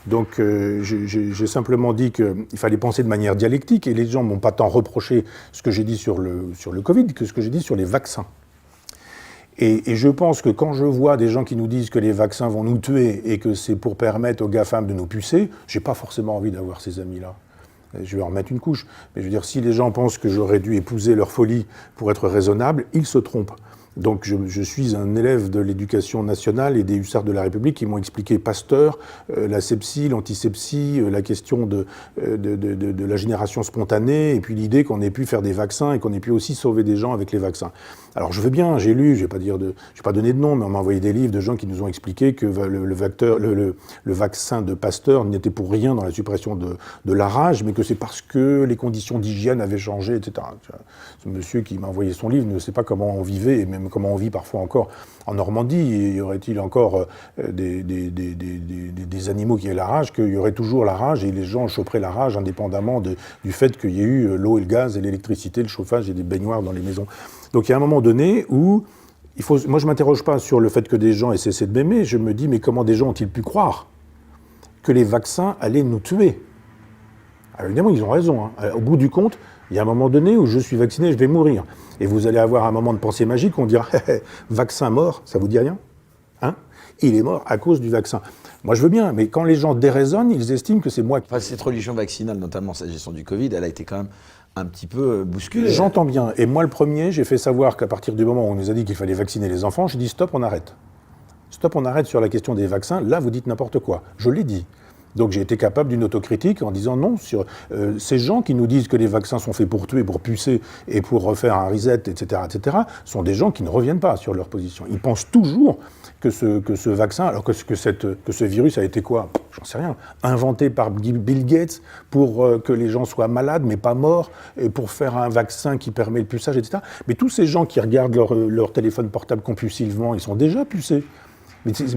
Donc j'ai simplement dit qu'il fallait penser de manière dialectique, et les gens m'ont pas tant reproché ce que j'ai dit sur le Covid que ce que j'ai dit sur les vaccins. Et je pense que quand je vois des gens qui nous disent que les vaccins vont nous tuer et que c'est pour permettre aux GAFAM de nous pucer, j'ai pas forcément envie d'avoir ces amis-là. Je vais en remettre une couche. Mais je veux dire, si les gens pensent que j'aurais dû épouser leur folie pour être raisonnable, ils se trompent. Donc je suis un élève de l'éducation nationale et des hussards de la République qui m'ont expliqué Pasteur, la sepsie, l'antisepsie, la question de la génération spontanée, et puis l'idée qu'on ait pu faire des vaccins et qu'on ait pu aussi sauver des gens avec les vaccins. Alors je veux bien, j'ai lu, je vais pas donner de nom, mais on m'a envoyé des livres de gens qui nous ont expliqué que le vaccin de Pasteur n'était pour rien dans la suppression de la rage, mais que c'est parce que les conditions d'hygiène avaient changé, etc. Ce monsieur qui m'a envoyé son livre ne sait pas comment on vivait, et même comment on vit parfois encore en Normandie. Y aurait-il encore des animaux qui aient la rage, qu'il y aurait toujours la rage, et les gens choperaient la rage indépendamment du fait qu'il y ait eu l'eau et le gaz et l'électricité, le chauffage et des baignoires dans les maisons. Donc il y a un moment donné où moi je ne m'interroge pas sur le fait que des gens aient cessé de m'aimer, je me dis mais comment des gens ont-ils pu croire que les vaccins allaient nous tuer? Alors évidemment ils ont raison, hein. Au bout du compte, il y a un moment donné où je suis vacciné, je vais mourir. Et vous allez avoir un moment de pensée magique, on dira « vaccin mort, ça vous dit rien ?» Hein? Il est mort à cause du vaccin. Moi je veux bien, mais quand les gens déraisonnent, ils estiment que c'est moi qui... Enfin, cette religion vaccinale, notamment sa gestion du Covid, elle a été quand même un petit peu bousculée. J'entends bien. Et moi le premier, j'ai fait savoir qu'à partir du moment où on nous a dit qu'il fallait vacciner les enfants, j'ai dit stop, on arrête. Stop, on arrête sur la question des vaccins. Là, vous dites n'importe quoi. Je l'ai dit. Donc j'ai été capable d'une autocritique en disant non, sur ces gens qui nous disent que les vaccins sont faits pour tuer, pour pucer et pour refaire un reset, etc., sont des gens qui ne reviennent pas sur leur position. Ils pensent toujours que ce vaccin, alors que ce virus a été quoi? J'en sais rien. Inventé par Bill Gates pour que les gens soient malades mais pas morts, et pour faire un vaccin qui permet le puçage, etc. Mais tous ces gens qui regardent leur téléphone portable compulsivement, ils sont déjà pucés.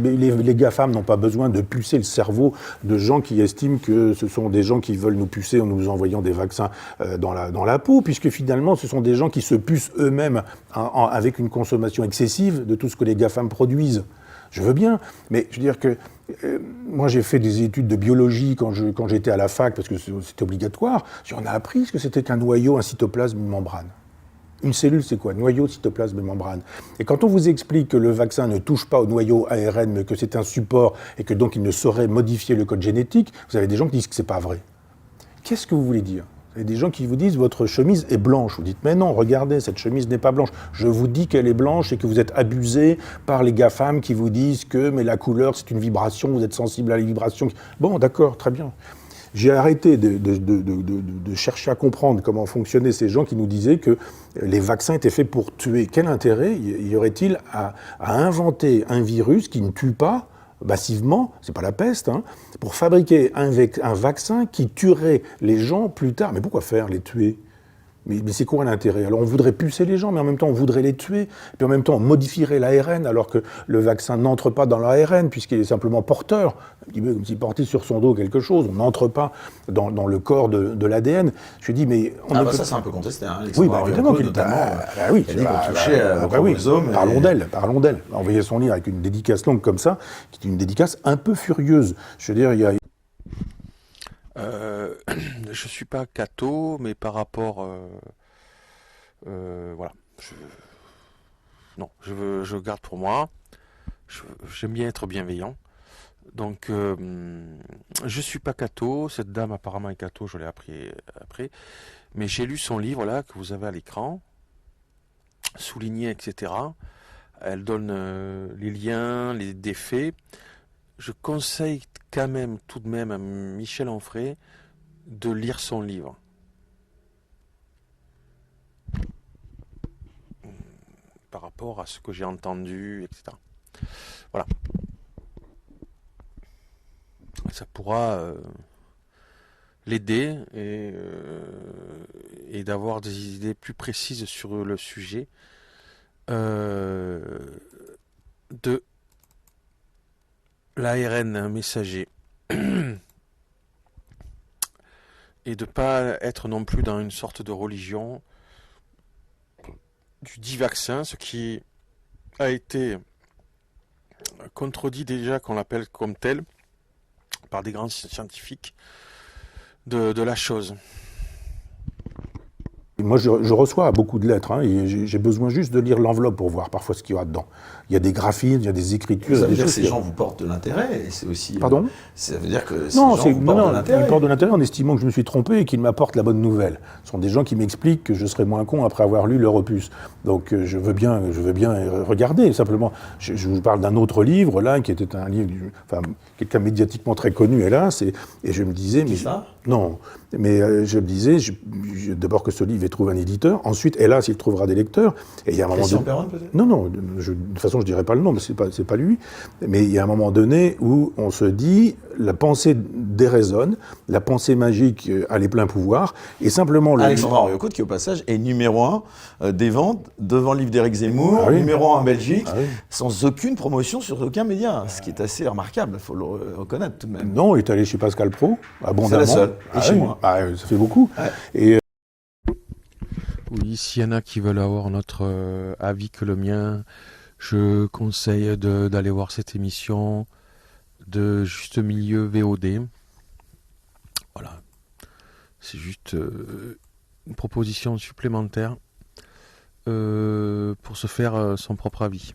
Mais les GAFAM n'ont pas besoin de pucer le cerveau de gens qui estiment que ce sont des gens qui veulent nous pucer en nous envoyant des vaccins dans la peau, puisque finalement ce sont des gens qui se pucent eux-mêmes avec une consommation excessive de tout ce que les GAFAM produisent. Je veux bien, mais je veux dire que moi j'ai fait des études de biologie quand j'étais à la fac, parce que c'était obligatoire. On a appris ce que c'était qu'un noyau, un cytoplasme, une membrane. Une cellule, c'est quoi? Noyau, cytoplasme et membrane. Et quand on vous explique que le vaccin ne touche pas au noyau ARN, mais que c'est un support, et que donc il ne saurait modifier le code génétique, vous avez des gens qui disent que c'est pas vrai. Qu'est-ce que vous voulez dire? Vous avez des gens qui vous disent votre chemise est blanche. Vous dites mais non, regardez, cette chemise n'est pas blanche. Je vous dis qu'elle est blanche et que vous êtes abusé par les GAFAM qui vous disent que mais la couleur c'est une vibration, vous êtes sensible à la vibration. Bon, d'accord, très bien. J'ai arrêté de chercher à comprendre comment fonctionnaient ces gens qui nous disaient que les vaccins étaient faits pour tuer. Quel intérêt y aurait-il à inventer un virus qui ne tue pas massivement, c'est pas la peste, hein, pour fabriquer un vaccin qui tuerait les gens plus tard? Mais pourquoi faire, les tuer? Mais c'est quoi l'intérêt? Alors on voudrait pucer les gens, mais en même temps on voudrait les tuer, puis en même temps on modifierait l'ARN, alors que le vaccin n'entre pas dans l'ARN, puisqu'il est simplement porteur, un petit peu comme s'il portait sur son dos quelque chose, on n'entre pas dans le corps de l'ADN. Je dis, mais... ça c'est un peu contesté, hein, oui, évidemment qu'il oui, elle dit qu'on touchait au chromosome. Parlons d'elle. Envoyer son livre avec une dédicace longue comme ça, qui est une dédicace un peu furieuse. Je veux dire, il y a... Je suis pas catho, mais par rapport, voilà, je garde pour moi. J'aime bien être bienveillant, donc je suis pas catho. Cette dame apparemment est catho, je l'ai appris après, mais j'ai lu son livre là que vous avez à l'écran, souligné, etc. Elle donne les liens, des faits. Je conseille quand même, tout de même, à Michel Onfray de lire son livre. Par rapport à ce que j'ai entendu, etc. Voilà. Ça pourra l'aider et d'avoir des idées plus précises sur le sujet de l'ARN messager et de ne pas être non plus dans une sorte de religion du dit vaccin, ce qui a été contredit déjà qu'on l'appelle comme tel par des grands scientifiques de la chose. Moi, je reçois beaucoup de lettres, hein, et j'ai besoin juste de lire l'enveloppe pour voir parfois ce qu'il y a dedans. Il y a des graphismes, il y a des écritures. Ça veut des dire que choses ces gens vous portent de l'intérêt, et c'est aussi... Pardon ? Ça veut dire que ces Non, gens vous portent de l'intérêt. ils portent de l'intérêt en estimant que je me suis trompé et qu'ils m'apportent la bonne nouvelle. Ce sont des gens qui m'expliquent que je serai moins con après avoir lu leur opus. Donc je veux bien regarder. Simplement, je vous parle d'un autre livre, là, qui était un livre, enfin, quelqu'un médiatiquement très connu, hélas, et je me disais... Qui ça ? Non, mais je me disais, d'abord que ce livre trouve un éditeur, ensuite, hélas, il trouvera des lecteurs, et il y a un moment Christian donné... Perron, peut-être ? Non, de toute façon, je dirais pas le nom, mais c'est pas lui. Mais il y a un moment donné où on se dit, la pensée déraisonne, la pensée magique a les pleins pouvoirs, et simplement... Alexandre Henriot-Cote, qui au passage est numéro 1 des ventes devant le livre d'Éric Zemmour, numéro 1 en Belgique, sans aucune promotion sur aucun média, ce qui est assez remarquable, il faut le reconnaître tout de même. Non, il est allé chez Pascal Praud, abondamment. C'est la seule, et chez moi. Ça fait beaucoup. Ouais. Et Oui, s'il y en a qui veulent avoir un autre avis que le mien, je conseille d'aller voir cette émission de Juste Milieu VOD. Voilà. C'est juste une proposition supplémentaire pour se faire son propre avis.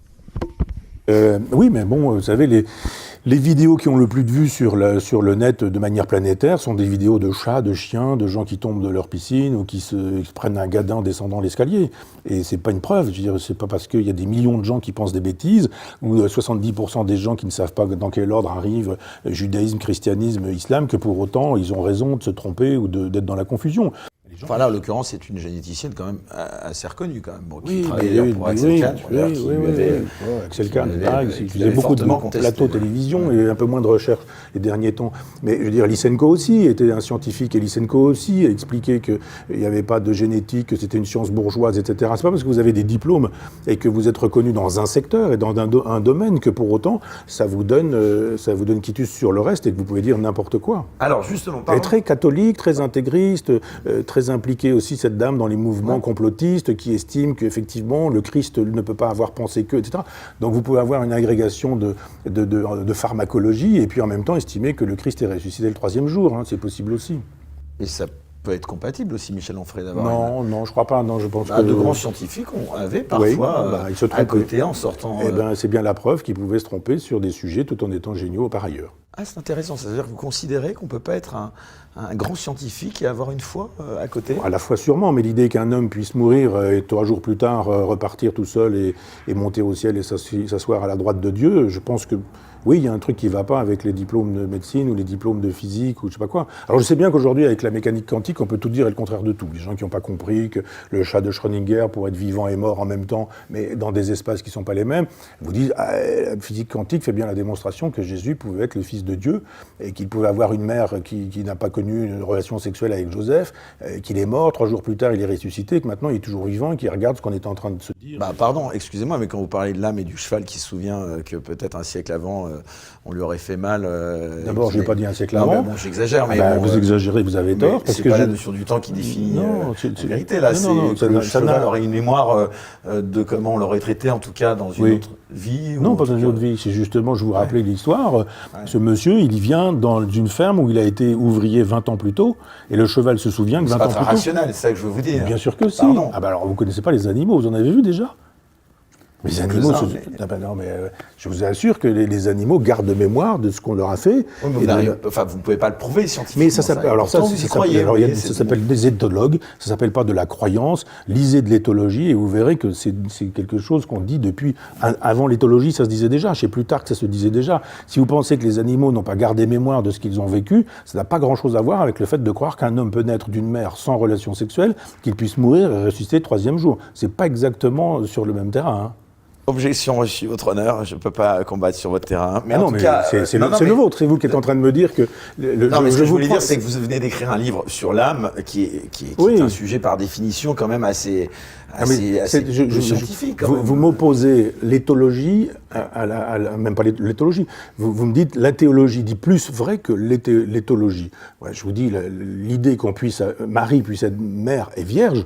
oui, mais bon, vous savez, les vidéos qui ont le plus de vues sur le net de manière planétaire sont des vidéos de chats, de chiens, de gens qui tombent de leur piscine ou qui se prennent un gadin en descendant l'escalier. Et c'est pas une preuve. Je veux dire, c'est pas parce qu'il y a des millions de gens qui pensent des bêtises ou 70% des gens qui ne savent pas dans quel ordre arrive judaïsme, christianisme, islam que pour autant ils ont raison de se tromper ou d'être dans la confusion. Enfin là, en l'occurrence, c'est une généticienne quand même assez reconnue quand même, qui Oui, travaillait pour Axel Kahn, Axel Kahn, il faisait beaucoup de plateaux télévision et un peu moins de recherche les derniers temps. Mais je veux dire, Lysenko aussi était un scientifique, et Lysenko aussi a expliqué qu'il n'y avait pas de génétique, que c'était une science bourgeoise, etc. C'est pas parce que vous avez des diplômes et que vous êtes reconnu dans un secteur et dans un domaine que pour autant ça vous donne quitus sur le reste et que vous pouvez dire n'importe quoi. Alors justement, elle est très catholique, très intégriste, très impliquée aussi, cette dame, dans les mouvements complotistes qui estiment qu'effectivement le Christ ne peut pas avoir pensé que, etc. Donc vous pouvez avoir une agrégation de pharmacologie et puis en même temps estimer que le Christ est ressuscité le 3e jour. Hein, c'est possible aussi. Et ça peut être compatible aussi, Michel Onfray, d'avoir... Non, je crois pas. Non, je pense que... de grands scientifiques avaient parfois ils se à côté en sortant... c'est bien la preuve qu'ils pouvaient se tromper sur des sujets tout en étant géniaux par ailleurs. Ah, c'est intéressant. C'est-à-dire que vous considérez qu'on ne peut pas être un grand scientifique et avoir une foi à côté ? À la fois sûrement, mais l'idée qu'un homme puisse mourir et 3 jours plus tard repartir tout seul et monter au ciel et s'asseoir à la droite de Dieu, je pense que oui, il y a un truc qui ne va pas avec les diplômes de médecine ou les diplômes de physique ou je ne sais pas quoi. Alors je sais bien qu'aujourd'hui, avec la mécanique quantique, on peut tout dire et le contraire de tout. Les gens qui n'ont pas compris que le chat de Schrödinger pourrait être vivant et mort en même temps, mais dans des espaces qui ne sont pas les mêmes, vous disent la physique quantique fait bien la démonstration que Jésus pouvait être le fils de Dieu et qu'il pouvait avoir une mère qui n'a pas connu une relation sexuelle avec Joseph, qu'il est mort, 3 jours plus tard il est ressuscité, que maintenant il est toujours vivant et qu'il regarde ce qu'on est en train de se dire. Pardon, excusez-moi, mais quand vous parlez de l'âme et du cheval qui se souvient que peut-être un siècle avant, on lui aurait fait mal... D'abord, je n'ai pas dit un siècle avant. Bon, j'exagère, mais... vous exagérez, vous avez tort. Parce que c'est pas la notion du temps qui définit la vérité, là. Le cheval aurait une mémoire de comment on l'aurait traité, en tout cas, dans une autre vie. Non, pas dans une autre vie. C'est justement, je vous rappelais l'histoire. Ce monsieur, il y vient dans une ferme où il a été ouvrier 20 ans plus tôt, et le cheval se souvient que 20 ans plus tôt... C'est pas très rationnel, c'est ça que je veux vous dire. Bien sûr que si. Pardon. Alors, vous ne connaissez pas les animaux, vous en avez vu déjà ? Les animaux, je vous assure que les animaux gardent mémoire de ce qu'on leur a fait. Oui, mais vous ne pouvez pas le prouver scientifiquement. Mais ça s'appelle, ça s'appelle des éthologues, ça s'appelle pas de la croyance. Lisez de l'éthologie et vous verrez que c'est quelque chose qu'on dit depuis... Avant l'éthologie, ça se disait déjà. Chez Plutarque, ça se disait déjà. Si vous pensez que les animaux n'ont pas gardé mémoire de ce qu'ils ont vécu, ça n'a pas grand-chose à voir avec le fait de croire qu'un homme peut naître d'une mère sans relation sexuelle, qu'il puisse mourir et ressusciter le 3e jour. C'est pas exactement sur le même terrain, hein. Objection reçue, votre honneur, je ne peux pas combattre sur votre terrain. Mais en tout cas, c'est le vôtre, c'est vous qui êtes en train de me dire que... ce que je voulais dire, c'est que vous venez d'écrire un livre sur l'âme, qui est un sujet par définition quand même assez scientifique. Vous m'opposez l'éthologie, même pas l'éthologie, vous me dites la théologie dit plus vrai que l'éthologie. Ouais, je vous dis, l'idée Marie puisse être mère et vierge,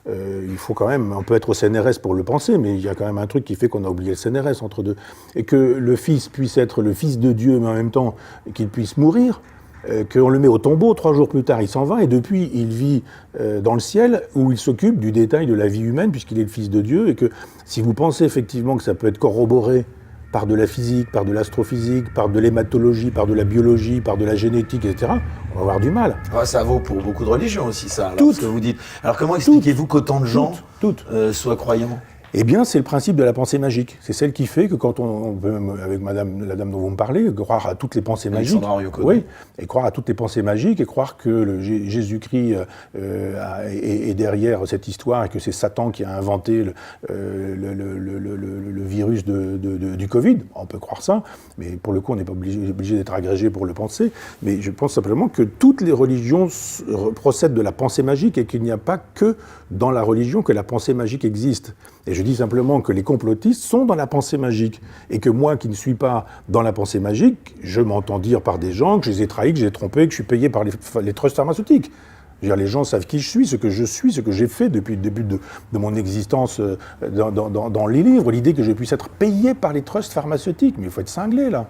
il faut quand même, on peut être au CNRS pour le penser, mais il y a quand même un truc qui fait qu'on a oublié le CNRS entre deux. Et que le Fils puisse être le Fils de Dieu, mais en même temps qu'il puisse mourir, qu'on le met au tombeau, 3 jours plus tard il s'en va, et depuis il vit dans le ciel, où il s'occupe du détail de la vie humaine, puisqu'il est le Fils de Dieu, et que si vous pensez effectivement que ça peut être corroboré par de la physique, par de l'astrophysique, par de l'hématologie, par de la biologie, par de la génétique, etc., on va avoir du mal. Ah, ça vaut pour beaucoup de religions aussi, ça, alors, Toutes. ce que vous dites. Alors comment expliquez-vous qu'autant de gens Toutes. Soient croyants ? Eh bien, c'est le principe de la pensée magique. C'est celle qui fait que quand on peut, avec la dame dont vous me parlez, croire à toutes les pensées magiques. Oui, et croire à toutes les pensées magiques et croire que Jésus-Christ est derrière cette histoire et que c'est Satan qui a inventé le virus du Covid. On peut croire ça, mais pour le coup, on n'est pas obligé d'être agrégé pour le penser. Mais je pense simplement que toutes les religions procèdent de la pensée magique et qu'il n'y a pas que dans la religion que la pensée magique existe. Et je dis simplement que les complotistes sont dans la pensée magique. Et que moi, qui ne suis pas dans la pensée magique, je m'entends dire par des gens que je les ai trahis, que je les ai trompés, que je suis payé par les trusts pharmaceutiques. Je veux dire, les gens savent qui je suis, ce que j'ai fait depuis le début de mon existence dans les livres. L'idée que je puisse être payé par les trusts pharmaceutiques. Mais il faut être cinglé, là.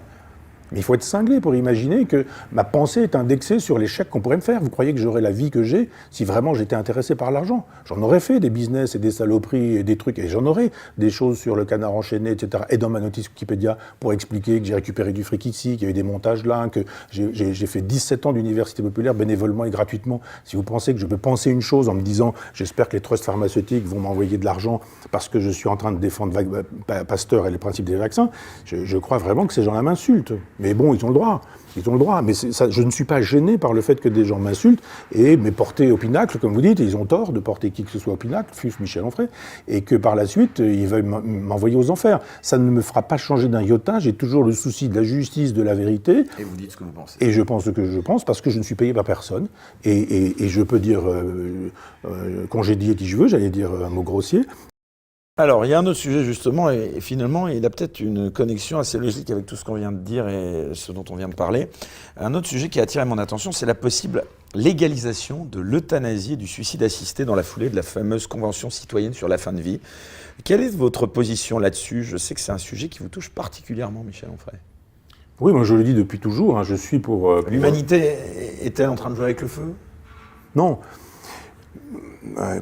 Mais il faut être cinglé pour imaginer que ma pensée est indexée sur les chèques qu'on pourrait me faire. Vous croyez que j'aurais la vie que j'ai si vraiment j'étais intéressé par l'argent? J'en aurais fait des business et des saloperies et des trucs, et j'en aurais des choses sur le Canard enchaîné, etc. Et dans ma notice Wikipédia pour expliquer que j'ai récupéré du fric ici, qu'il y a eu des montages là, que j'ai fait 17 ans d'université populaire bénévolement et gratuitement. Si vous pensez que je peux penser une chose en me disant j'espère que les trusts pharmaceutiques vont m'envoyer de l'argent parce que je suis en train de défendre Pasteur et les principes des vaccins, je crois vraiment que ces gens-là m'insultent. Mais bon, ils ont le droit. Mais je ne suis pas gêné par le fait que des gens m'insultent et me porter au pinacle, comme vous dites, et ils ont tort de porter qui que ce soit au pinacle, fût-ce Michel Onfray, et que par la suite, ils veulent m'envoyer aux enfers. Ça ne me fera pas changer d'un iota, j'ai toujours le souci de la justice, de la vérité. Et vous dites ce que vous pensez. Et je pense ce que je pense, parce que je ne suis payé par personne. Et je peux dire congédier qui je veux, j'allais dire un mot grossier. Alors, il y a un autre sujet, justement, et finalement, il a peut-être une connexion assez logique avec tout ce qu'on vient de dire et ce dont on vient de parler. Un autre sujet qui a attiré mon attention, c'est la possible légalisation de l'euthanasie et du suicide assisté dans la foulée de la fameuse Convention citoyenne sur la fin de vie. Quelle est votre position là-dessus? Je sais que c'est un sujet qui vous touche particulièrement, Michel Onfray. Oui, moi je le dis depuis toujours, je suis pour... L'humanité est-elle en train de jouer avec le feu? Non.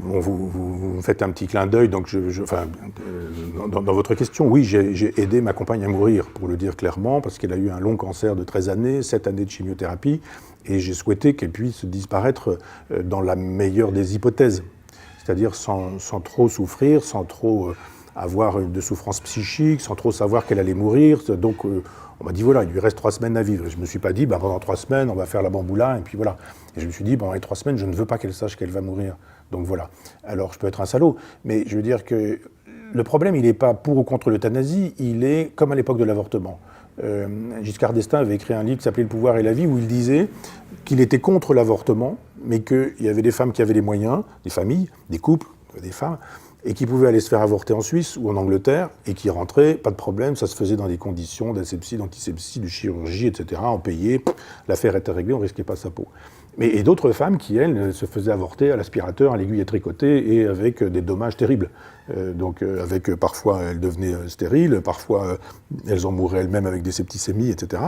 Bon, vous me faites un petit clin d'œil, donc dans votre question, oui, j'ai aidé ma compagne à mourir, pour le dire clairement, parce qu'elle a eu un long cancer de 13 années, 7 années de chimiothérapie, et j'ai souhaité qu'elle puisse disparaître dans la meilleure des hypothèses, c'est-à-dire sans trop souffrir, sans trop avoir de souffrance psychique, sans trop savoir qu'elle allait mourir. Donc on m'a dit voilà, il lui reste 3 semaines à vivre. Et je me suis pas dit pendant 3 semaines on va faire la bamboula et puis voilà. Et je me suis dit pendant les 3 semaines je ne veux pas qu'elle sache qu'elle va mourir. Donc voilà. Alors je peux être un salaud, mais je veux dire que le problème il n'est pas pour ou contre l'euthanasie, il est comme à l'époque de l'avortement. Giscard d'Estaing avait écrit un livre qui s'appelait Le pouvoir et la vie, où il disait qu'il était contre l'avortement, mais qu'il y avait des femmes qui avaient les moyens, des familles, des couples, des femmes, et qui pouvaient aller se faire avorter en Suisse ou en Angleterre, et qui rentraient, pas de problème, ça se faisait dans des conditions d'asepsie, d'antisepsie, de chirurgie, etc. On payait, l'affaire était réglée, on ne risquait pas sa peau. Et d'autres femmes qui, elles, se faisaient avorter à l'aspirateur, à l'aiguille à tricoter, et avec des dommages terribles. Avec parfois elles devenaient stériles, parfois elles en mouraient elles-mêmes avec des septicémies, etc.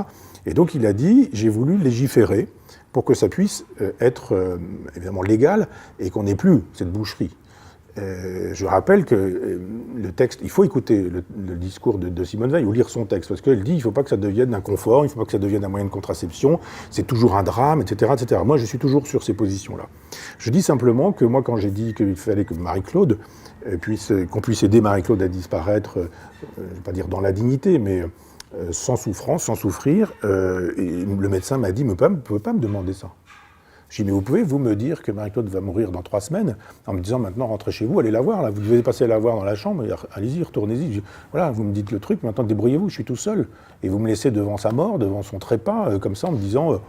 Et donc il a dit, j'ai voulu légiférer pour que ça puisse être évidemment légal et qu'on n'ait plus cette boucherie. Je rappelle que le texte, il faut écouter le discours de Simone Veil ou lire son texte, parce qu'elle dit il ne faut pas que ça devienne un confort, il ne faut pas que ça devienne un moyen de contraception, c'est toujours un drame, etc., etc. Moi, je suis toujours sur ces positions-là. Je dis simplement que moi, quand j'ai dit qu'il fallait que Marie-Claude qu'on puisse aider Marie-Claude à disparaître, je ne vais pas dire dans la dignité, mais sans souffrance, sans souffrir, et le médecin m'a dit vous ne pouvez pas me demander ça. J'ai dit, mais vous pouvez, vous, me dire que Marie-Claude va mourir dans 3 semaines, en me disant, maintenant, rentrez chez vous, allez la voir, là, vous devez passer la voir dans la chambre, allez-y, retournez-y. Voilà, vous me dites le truc, maintenant, débrouillez-vous, je suis tout seul. Et vous me laissez devant sa mort, devant son trépas, comme ça, en me disant,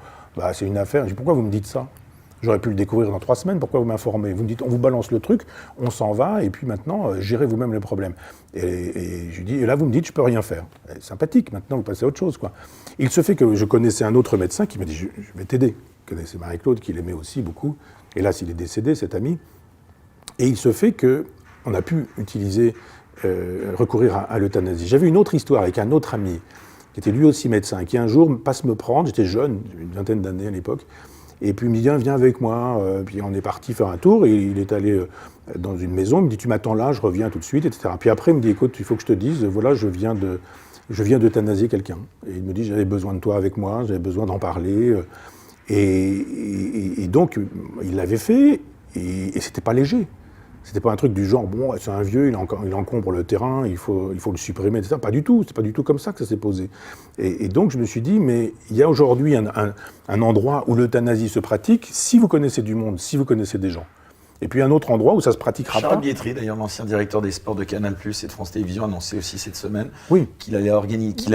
c'est une affaire. Je dis, pourquoi vous me dites ça? J'aurais pu le découvrir dans 3 semaines, pourquoi vous m'informez? Vous me dites, on vous balance le truc, on s'en va, et puis maintenant, gérez vous-même le problème. Et je dis, et là, vous me dites, je peux rien faire. Sympathique, maintenant, vous passez à autre chose, quoi. Il se fait que je connaissais un autre médecin qui m'a dit, je vais t'aider. Connaissait Marie-Claude, qu'il aimait aussi beaucoup. Hélas, il est décédé, cet ami. Et il se fait qu'on a pu recourir à l'euthanasie. J'avais une autre histoire avec un autre ami, qui était lui aussi médecin, qui un jour passe me prendre, j'étais jeune, une vingtaine d'années à l'époque, et puis il me dit, viens avec moi, puis on est parti faire un tour, et il est allé dans une maison, il me dit, tu m'attends là, je reviens tout de suite, etc. Puis après, il me dit, écoute, il faut que je te dise, voilà, je viens d'euthanasier quelqu'un. Et il me dit, j'avais besoin de toi avec moi, j'avais besoin d'en parler. Et donc, il l'avait fait, et c'était pas léger. C'était pas un truc du genre, bon, c'est un vieux, il encombre le terrain, il faut le supprimer, etc. Pas du tout, c'est pas du tout comme ça que ça s'est posé. Et donc, je me suis dit, mais il y a aujourd'hui un endroit où l'euthanasie se pratique, si vous connaissez du monde, si vous connaissez des gens. Et puis un autre endroit où ça se pratiquera Charles pas. Bietri, d'ailleurs l'ancien directeur des sports de Canal+ et de France Télévisions, a annoncé aussi cette semaine Oui. qu'il avait organisé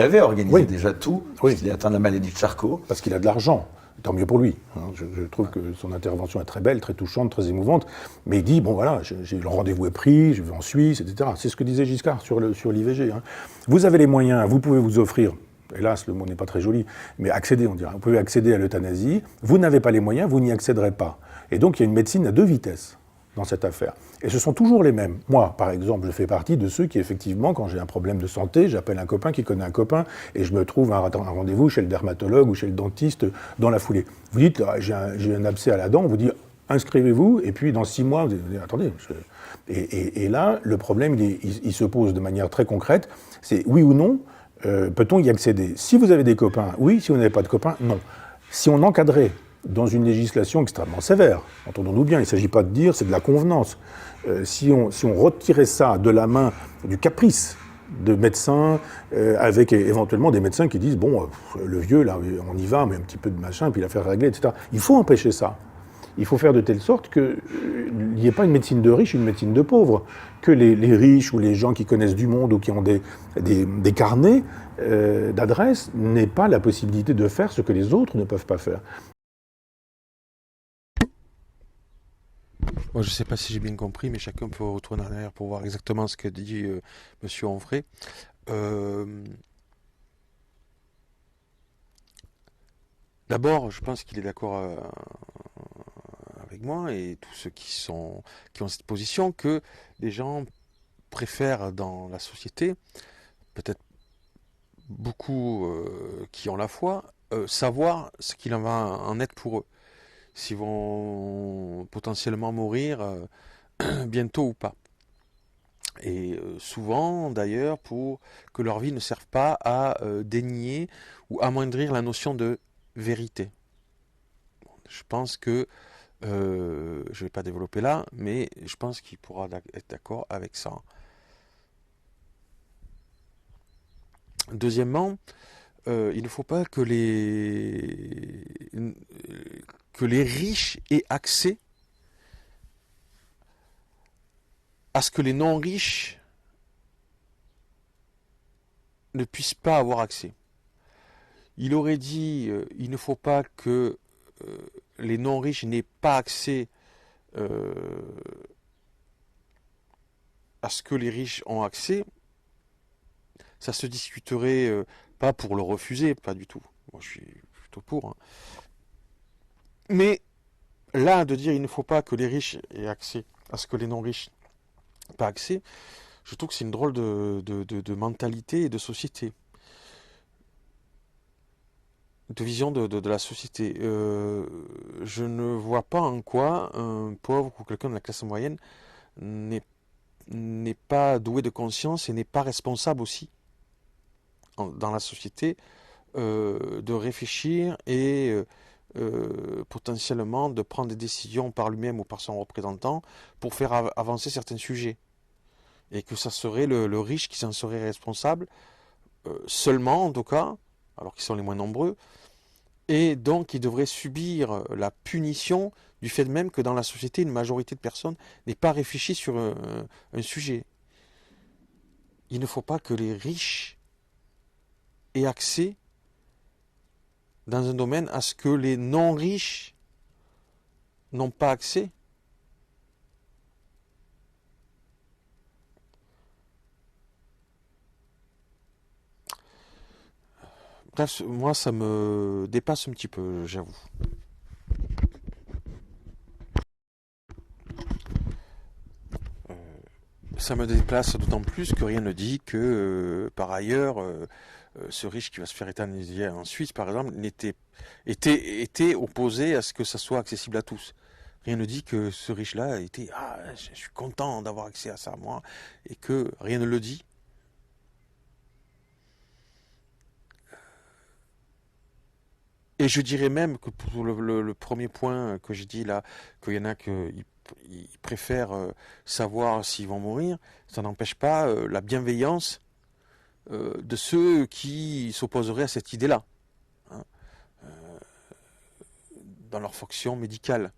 Oui. déjà tout, Oui. qu'il est atteint de la maladie de Charcot. Parce qu'il a de l'argent. Tant mieux pour lui. Je trouve que son intervention est très belle, très touchante, très émouvante. Mais il dit, bon voilà, le rendez-vous est pris, je vais en Suisse, etc. C'est ce que disait Giscard sur l'IVG. Vous avez les moyens, vous pouvez vous offrir, hélas le mot n'est pas très joli, mais accéder, on dirait. Vous pouvez accéder à l'euthanasie. Vous n'avez pas les moyens, vous n'y accéderez pas. Et donc il y a une médecine à deux vitesses dans cette affaire. Et ce sont toujours les mêmes. Moi, par exemple, je fais partie de ceux qui, effectivement, quand j'ai un problème de santé, j'appelle un copain qui connaît un copain et je me trouve un rendez-vous chez le dermatologue ou chez le dentiste dans la foulée. Vous dites, ah, j'ai un abcès à la dent, on vous dit, inscrivez-vous, et puis dans 6 mois, vous dites, attendez. Et là, le problème, il se pose de manière très concrète, c'est oui ou non, peut-on y accéder? Si vous avez des copains, oui, si vous n'avez pas de copains, non. Si on encadrait dans une législation extrêmement sévère, entendons-nous bien, il ne s'agit pas de dire c'est de la convenance. Si on retirait ça de la main du caprice de médecins, avec éventuellement des médecins qui disent bon, le vieux, là, on y va, mais un petit peu de machin, puis l'affaire réglée, etc. Il faut empêcher ça. Il faut faire de telle sorte qu'il n'y ait pas une médecine de riches, une médecine de pauvres. Que les riches ou les gens qui connaissent du monde ou qui ont des carnets d'adresses n'aient pas la possibilité de faire ce que les autres ne peuvent pas faire. Bon, je ne sais pas si j'ai bien compris, mais chacun peut retourner en arrière pour voir exactement ce que dit Monsieur Onfray. D'abord, je pense qu'il est d'accord avec moi et tous ceux qui ont cette position que les gens préfèrent dans la société, peut-être beaucoup qui ont la foi, savoir ce qu'il en va en être pour eux. S'ils vont potentiellement mourir bientôt ou pas. Et souvent, d'ailleurs, pour que leur vie ne serve pas à dénier ou amoindrir la notion de vérité. Bon, je pense que, je ne vais pas développer là, mais je pense qu'il pourra être d'accord avec ça. Deuxièmement, il ne faut pas que les riches aient accès à ce que les non-riches ne puissent pas avoir accès. Il aurait dit, il ne faut pas que les non-riches n'aient pas accès à ce que les riches ont accès. Ça se discuterait pas pour le refuser, pas du tout. Moi, je suis plutôt pour. Hein. Mais là, de dire il ne faut pas que les riches aient accès à ce que les non-riches n'ont pas accès, je trouve que c'est une drôle de mentalité et de société. De vision de la société. Je ne vois pas en quoi un pauvre ou quelqu'un de la classe moyenne n'est pas doué de conscience et n'est pas responsable aussi dans la société de réfléchir et potentiellement de prendre des décisions par lui-même ou par son représentant pour faire avancer certains sujets. Et que ça serait le riche qui s'en serait responsable, seulement en tout cas, alors qu'ils sont les moins nombreux, et donc ils devraient subir la punition du fait même que dans la société, une majorité de personnes n'aient pas réfléchi sur un sujet. Il ne faut pas que les riches aient accès dans un domaine à ce que les non-riches n'ont pas accès. Bref, moi ça me dépasse un petit peu, j'avoue. ça me déplace d'autant plus que rien ne dit que, par ailleurs, ce riche qui va se faire euthanasier en Suisse, par exemple, était opposé à ce que ça soit accessible à tous. Rien ne dit que ce riche-là était « Ah, je suis content d'avoir accès à ça, moi », et que rien ne le dit. Et je dirais même que pour le premier point que j'ai dit là, qu'il y en a qui ils préfèrent savoir s'ils vont mourir, ça n'empêche pas la bienveillance de ceux qui s'opposeraient à cette idée-là, hein, dans leur fonction médicale.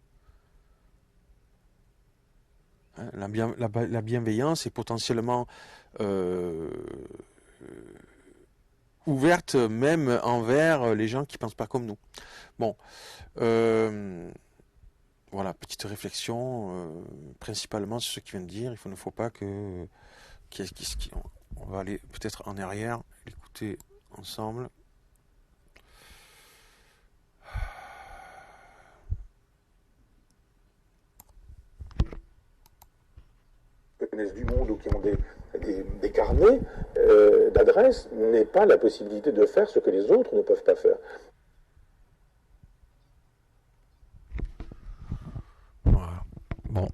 Hein, la bienveillance est potentiellement ouverte même envers les gens qui ne pensent pas comme nous. Bon, voilà, petite réflexion, principalement sur ce qu'il vient de dire. Il ne faut pas que... On va aller peut-être en arrière, l'écouter ensemble. Qui connaissent du monde ou qui ont des carnets d'adresses n'est pas la possibilité de faire ce que les autres ne peuvent pas faire. Voilà. Bon,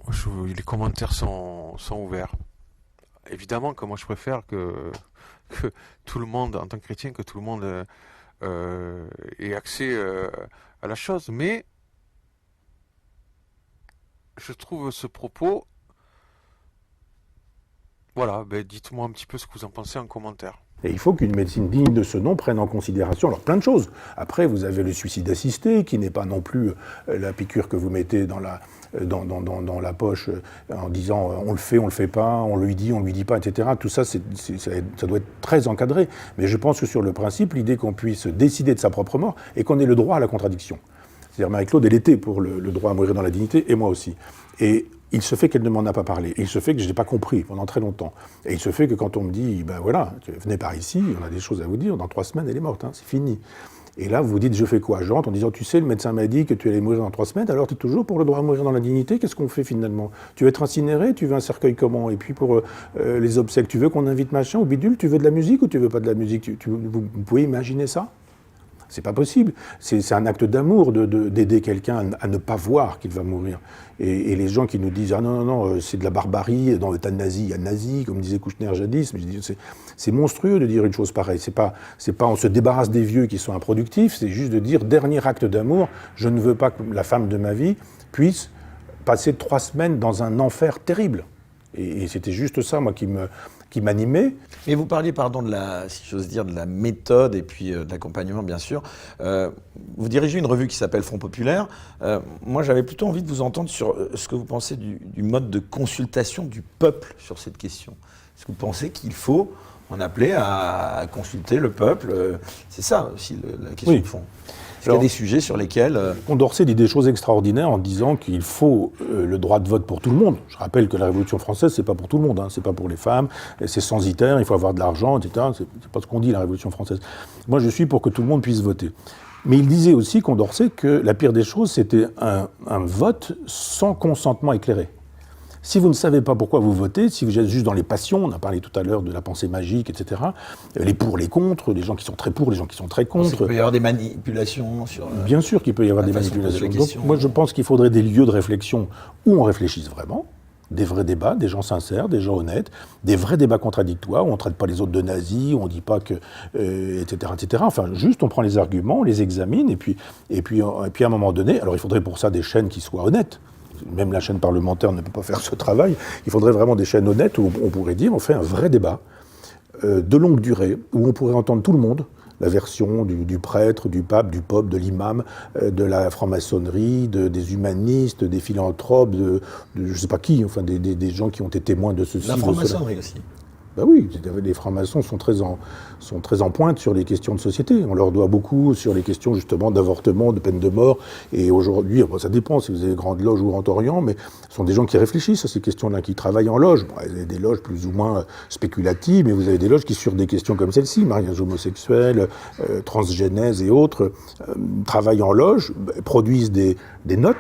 les commentaires sont ouverts. Évidemment que moi je préfère que tout le monde, en tant que chrétien, que tout le monde ait accès à la chose, mais je trouve ce propos... Voilà, dites-moi un petit peu ce que vous en pensez en commentaire. Et il faut qu'une médecine digne de ce nom prenne en considération alors plein de choses. Après, vous avez le suicide assisté, qui n'est pas non plus la piqûre que vous mettez dans la poche en disant on le fait pas, on lui dit pas, etc. Tout ça, ça doit être très encadré. Mais je pense que sur le principe, l'idée qu'on puisse décider de sa propre mort et qu'on ait le droit à la contradiction. C'est-à-dire Marie-Claude, elle était pour le droit à mourir dans la dignité, et moi aussi. Et il se fait qu'elle ne m'en a pas parlé. Et il se fait que je n'ai pas compris pendant très longtemps. Et il se fait que quand on me dit, ben voilà, venez par ici, on a des choses à vous dire, dans 3 semaines, elle est morte, hein, c'est fini. Et là, vous vous dites, je fais quoi? Je rentre en disant, tu sais, le médecin m'a dit que tu allais mourir dans 3 semaines, alors tu es toujours pour le droit à mourir dans la dignité, qu'est-ce qu'on fait finalement? Tu veux être incinéré? Tu veux un cercueil comment? Et puis pour les obsèques, tu veux qu'on invite machin au bidule? Tu veux de la musique ou tu veux pas de la musique? Vous pouvez imaginer ça? C'est pas possible. C'est un acte d'amour d'aider quelqu'un à ne pas voir qu'il va mourir. Et les gens qui nous disent « Ah non, c'est de la barbarie, dans le tas de nazis, il y a nazi », comme disait Kouchner jadis, mais je dis, c'est monstrueux de dire une chose pareille. C'est pas on se débarrasse des vieux qui sont improductifs, c'est juste de dire « Dernier acte d'amour, je ne veux pas que la femme de ma vie puisse passer 3 semaines dans un enfer terrible ». Et c'était juste ça, moi, qui m'animait. Mais vous parliez, pardon, de la, si j'ose dire, de la méthode et puis de l'accompagnement, bien sûr. Vous dirigez une revue qui s'appelle Front Populaire. Moi, j'avais plutôt envie de vous entendre sur ce que vous pensez du mode de consultation du peuple sur cette question. Est-ce que vous pensez qu'il faut en appeler à consulter le peuple? C'est ça aussi la question de fond. Est-ce qu'il y a des sujets sur lesquels... Condorcet dit des choses extraordinaires en disant qu'il faut le droit de vote pour tout le monde. Je rappelle que la Révolution française, c'est pas pour tout le monde, hein. C'est pas pour les femmes, c'est censitaire, il faut avoir de l'argent, etc. C'est pas ce qu'on dit, la Révolution française. Moi, je suis pour que tout le monde puisse voter. Mais il disait aussi, Condorcet, que la pire des choses, c'était un vote sans consentement éclairé. Si vous ne savez pas pourquoi vous votez, si vous êtes juste dans les passions, on a parlé tout à l'heure de la pensée magique, etc., les pour, les contre, les gens qui sont très pour, les gens qui sont très contre. Il peut y avoir des manipulations sur... Bien sûr qu'il peut y avoir des manipulations. Donc, moi, je pense qu'il faudrait des lieux de réflexion où on réfléchisse vraiment, des vrais débats, des gens sincères, des gens honnêtes, des vrais débats contradictoires, où on ne traite pas les autres de nazis, où on ne dit pas que... etc., etc. Enfin, juste, on prend les arguments, on les examine, et puis à un moment donné, alors il faudrait pour ça des chaînes qui soient honnêtes. Même la chaîne parlementaire ne peut pas faire ce travail. Il faudrait vraiment des chaînes honnêtes où on pourrait dire, on fait un vrai débat de longue durée, où on pourrait entendre tout le monde, la version du prêtre, du pape, du pope, de l'imam, de la franc-maçonnerie, des humanistes, des philanthropes, de je ne sais pas qui, enfin des gens qui ont été témoins de ceci. La franc-maçonnerie aussi. Ben oui, les francs-maçons sont très en pointe sur les questions de société. On leur doit beaucoup sur les questions justement d'avortement, de peine de mort. Et aujourd'hui, ça dépend si vous avez Grande Loge ou Grand Orient, mais ce sont des gens qui réfléchissent à ces questions-là, qui travaillent en loge. Bon, vous avez des loges plus ou moins spéculatives, mais vous avez des loges qui, sur des questions comme celle-ci, mariage homosexuel, transgénèse et autres, travaillent en loge, produisent des notes.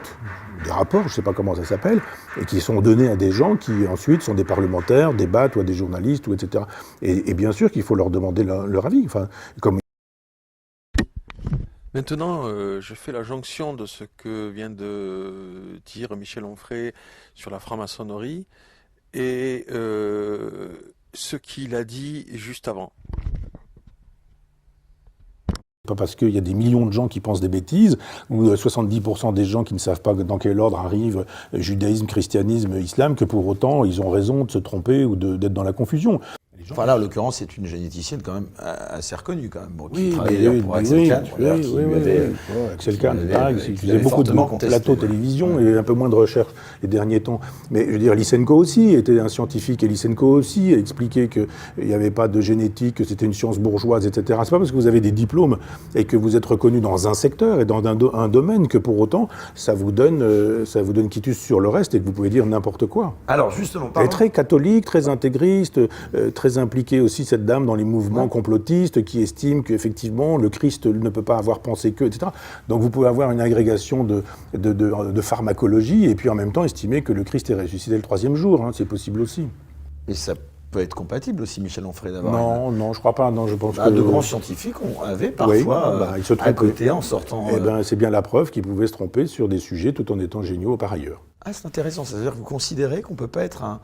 des rapports, je ne sais pas comment ça s'appelle, et qui sont donnés à des gens qui ensuite sont des parlementaires, débattent, ou à des journalistes, ou etc. Et bien sûr qu'il faut leur demander leur avis. Enfin, comme Maintenant, je fais la jonction de ce que vient de dire Michel Onfray sur la franc-maçonnerie et ce qu'il a dit juste avant. pas parce qu'il y a des millions de gens qui pensent des bêtises, ou 70% des gens qui ne savent pas dans quel ordre arrive judaïsme, christianisme, islam, que pour autant ils ont raison de se tromper ou d'être dans la confusion. Enfin là, en l'occurrence, c'est une généticienne quand même assez reconnue quand même, qui Oui, travaillait d'ailleurs pour Axel Kahn, Axel Kahn, qui faisait beaucoup de plateaux télévision et un peu moins de recherche les derniers temps. Mais je veux dire, Lysenko aussi était un scientifique, et Lysenko aussi a expliqué qu'il n'y avait pas de génétique, que c'était une science bourgeoise, etc. C'est pas parce que vous avez des diplômes et que vous êtes reconnu dans un secteur et dans un domaine que pour autant ça vous donne quitus sur le reste et que vous pouvez dire n'importe quoi. Alors justement, elle est très catholique, très intégriste, très impliquée aussi, cette dame, dans les mouvements complotistes qui estiment qu'effectivement le Christ ne peut pas avoir pensé que, etc. Donc vous pouvez avoir une agrégation de pharmacologie et puis en même temps estimer que le Christ est ressuscité le 3e jour, hein, c'est possible aussi. Et ça peut être compatible aussi, Michel Onfray, d'avoir... Non, je crois pas. Non, je pense que de grands scientifiques avaient parfois ils se à côté en sortant... c'est bien la preuve qu'ils pouvaient se tromper sur des sujets tout en étant géniaux par ailleurs. Ah, c'est intéressant. C'est-à-dire que vous considérez qu'on ne peut pas être un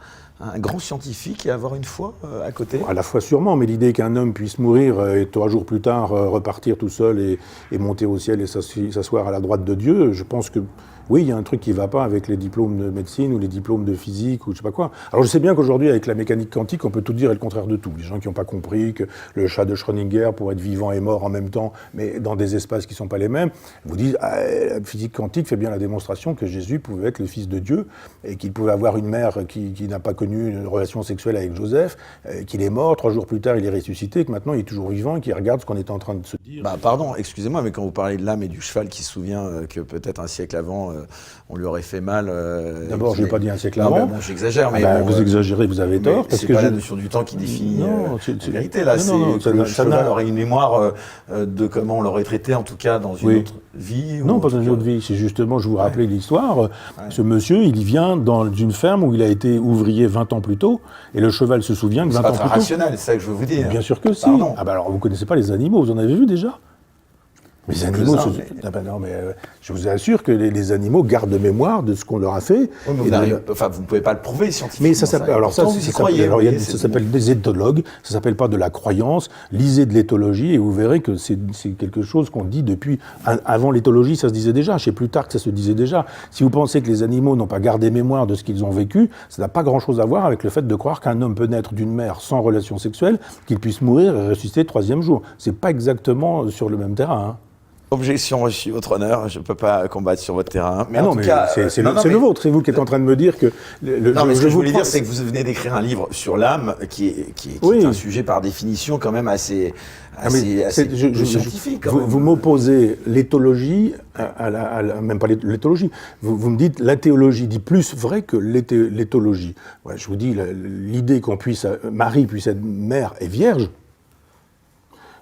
grand scientifique et avoir une foi à côté ? À la fois sûrement, mais l'idée qu'un homme puisse mourir et 3 jours plus tard repartir tout seul et monter au ciel et s'asseoir à la droite de Dieu, je pense que oui, il y a un truc qui ne va pas avec les diplômes de médecine ou les diplômes de physique ou je sais pas quoi. Alors je sais bien qu'aujourd'hui, avec la mécanique quantique, on peut tout dire et le contraire de tout. Les gens qui n'ont pas compris que le chat de Schrödinger pourrait être vivant et mort en même temps, mais dans des espaces qui ne sont pas les mêmes, vous disent la physique quantique fait bien la démonstration que Jésus pouvait être le fils de Dieu et qu'il pouvait avoir une mère qui n'a pas connu une relation sexuelle avec Joseph, qu'il est mort, 3 jours plus tard il est ressuscité, que maintenant il est toujours vivant et qu'il regarde ce qu'on est en train de se dire. Pardon, excusez-moi, mais quand vous parlez de l'âme et du cheval qui se souvient que peut-être un siècle avant, on lui aurait fait mal... D'abord, je n'ai pas dit un siècle avant. J'exagère, mais... vous exagérez, vous avez tort. Parce que c'est pas la notion du temps qui définit la vérité, là. Le cheval aurait une mémoire de comment on l'aurait traité, en tout cas, dans une autre vie. Non, pas dans une autre vie. C'est justement, je vous rappelais l'histoire. Ce monsieur, il vient dans une ferme où il a été ouvrier 20 ans plus tôt, et le cheval se souvient que 20 ans plus tôt... C'est pas très rationnel, c'est ça que je veux vous dire. Bien sûr que si. Pardon. Alors, vous connaissez pas les animaux, vous en avez vu déjà ? Les animaux, je vous assure que les animaux gardent mémoire de ce qu'on leur a fait. Oui, mais vous ne pouvez pas le prouver scientifiquement. Mais ça s'appelle, ça s'appelle des éthologues, ça s'appelle pas de la croyance. Lisez de l'éthologie et vous verrez que c'est quelque chose qu'on dit depuis... Avant l'éthologie, ça se disait déjà. Chez Plutarque, ça se disait déjà. Si vous pensez que les animaux n'ont pas gardé mémoire de ce qu'ils ont vécu, ça n'a pas grand-chose à voir avec le fait de croire qu'un homme peut naître d'une mère sans relation sexuelle, qu'il puisse mourir et ressusciter le 3e jour. C'est pas exactement sur le même terrain, hein. Objection reçue, votre honneur, je ne peux pas combattre sur votre terrain. Mais en tout cas, c'est le vôtre, c'est vous qui êtes en train de me dire que... ce que je voulais dire, c'est que vous venez d'écrire un livre sur l'âme, qui est un sujet par définition quand même assez scientifique. Vous m'opposez l'éthologie, même pas l'éthologie, vous me dites la théologie dit plus vrai que l'éthologie. Ouais, je vous dis, l'idée Marie puisse être mère et vierge,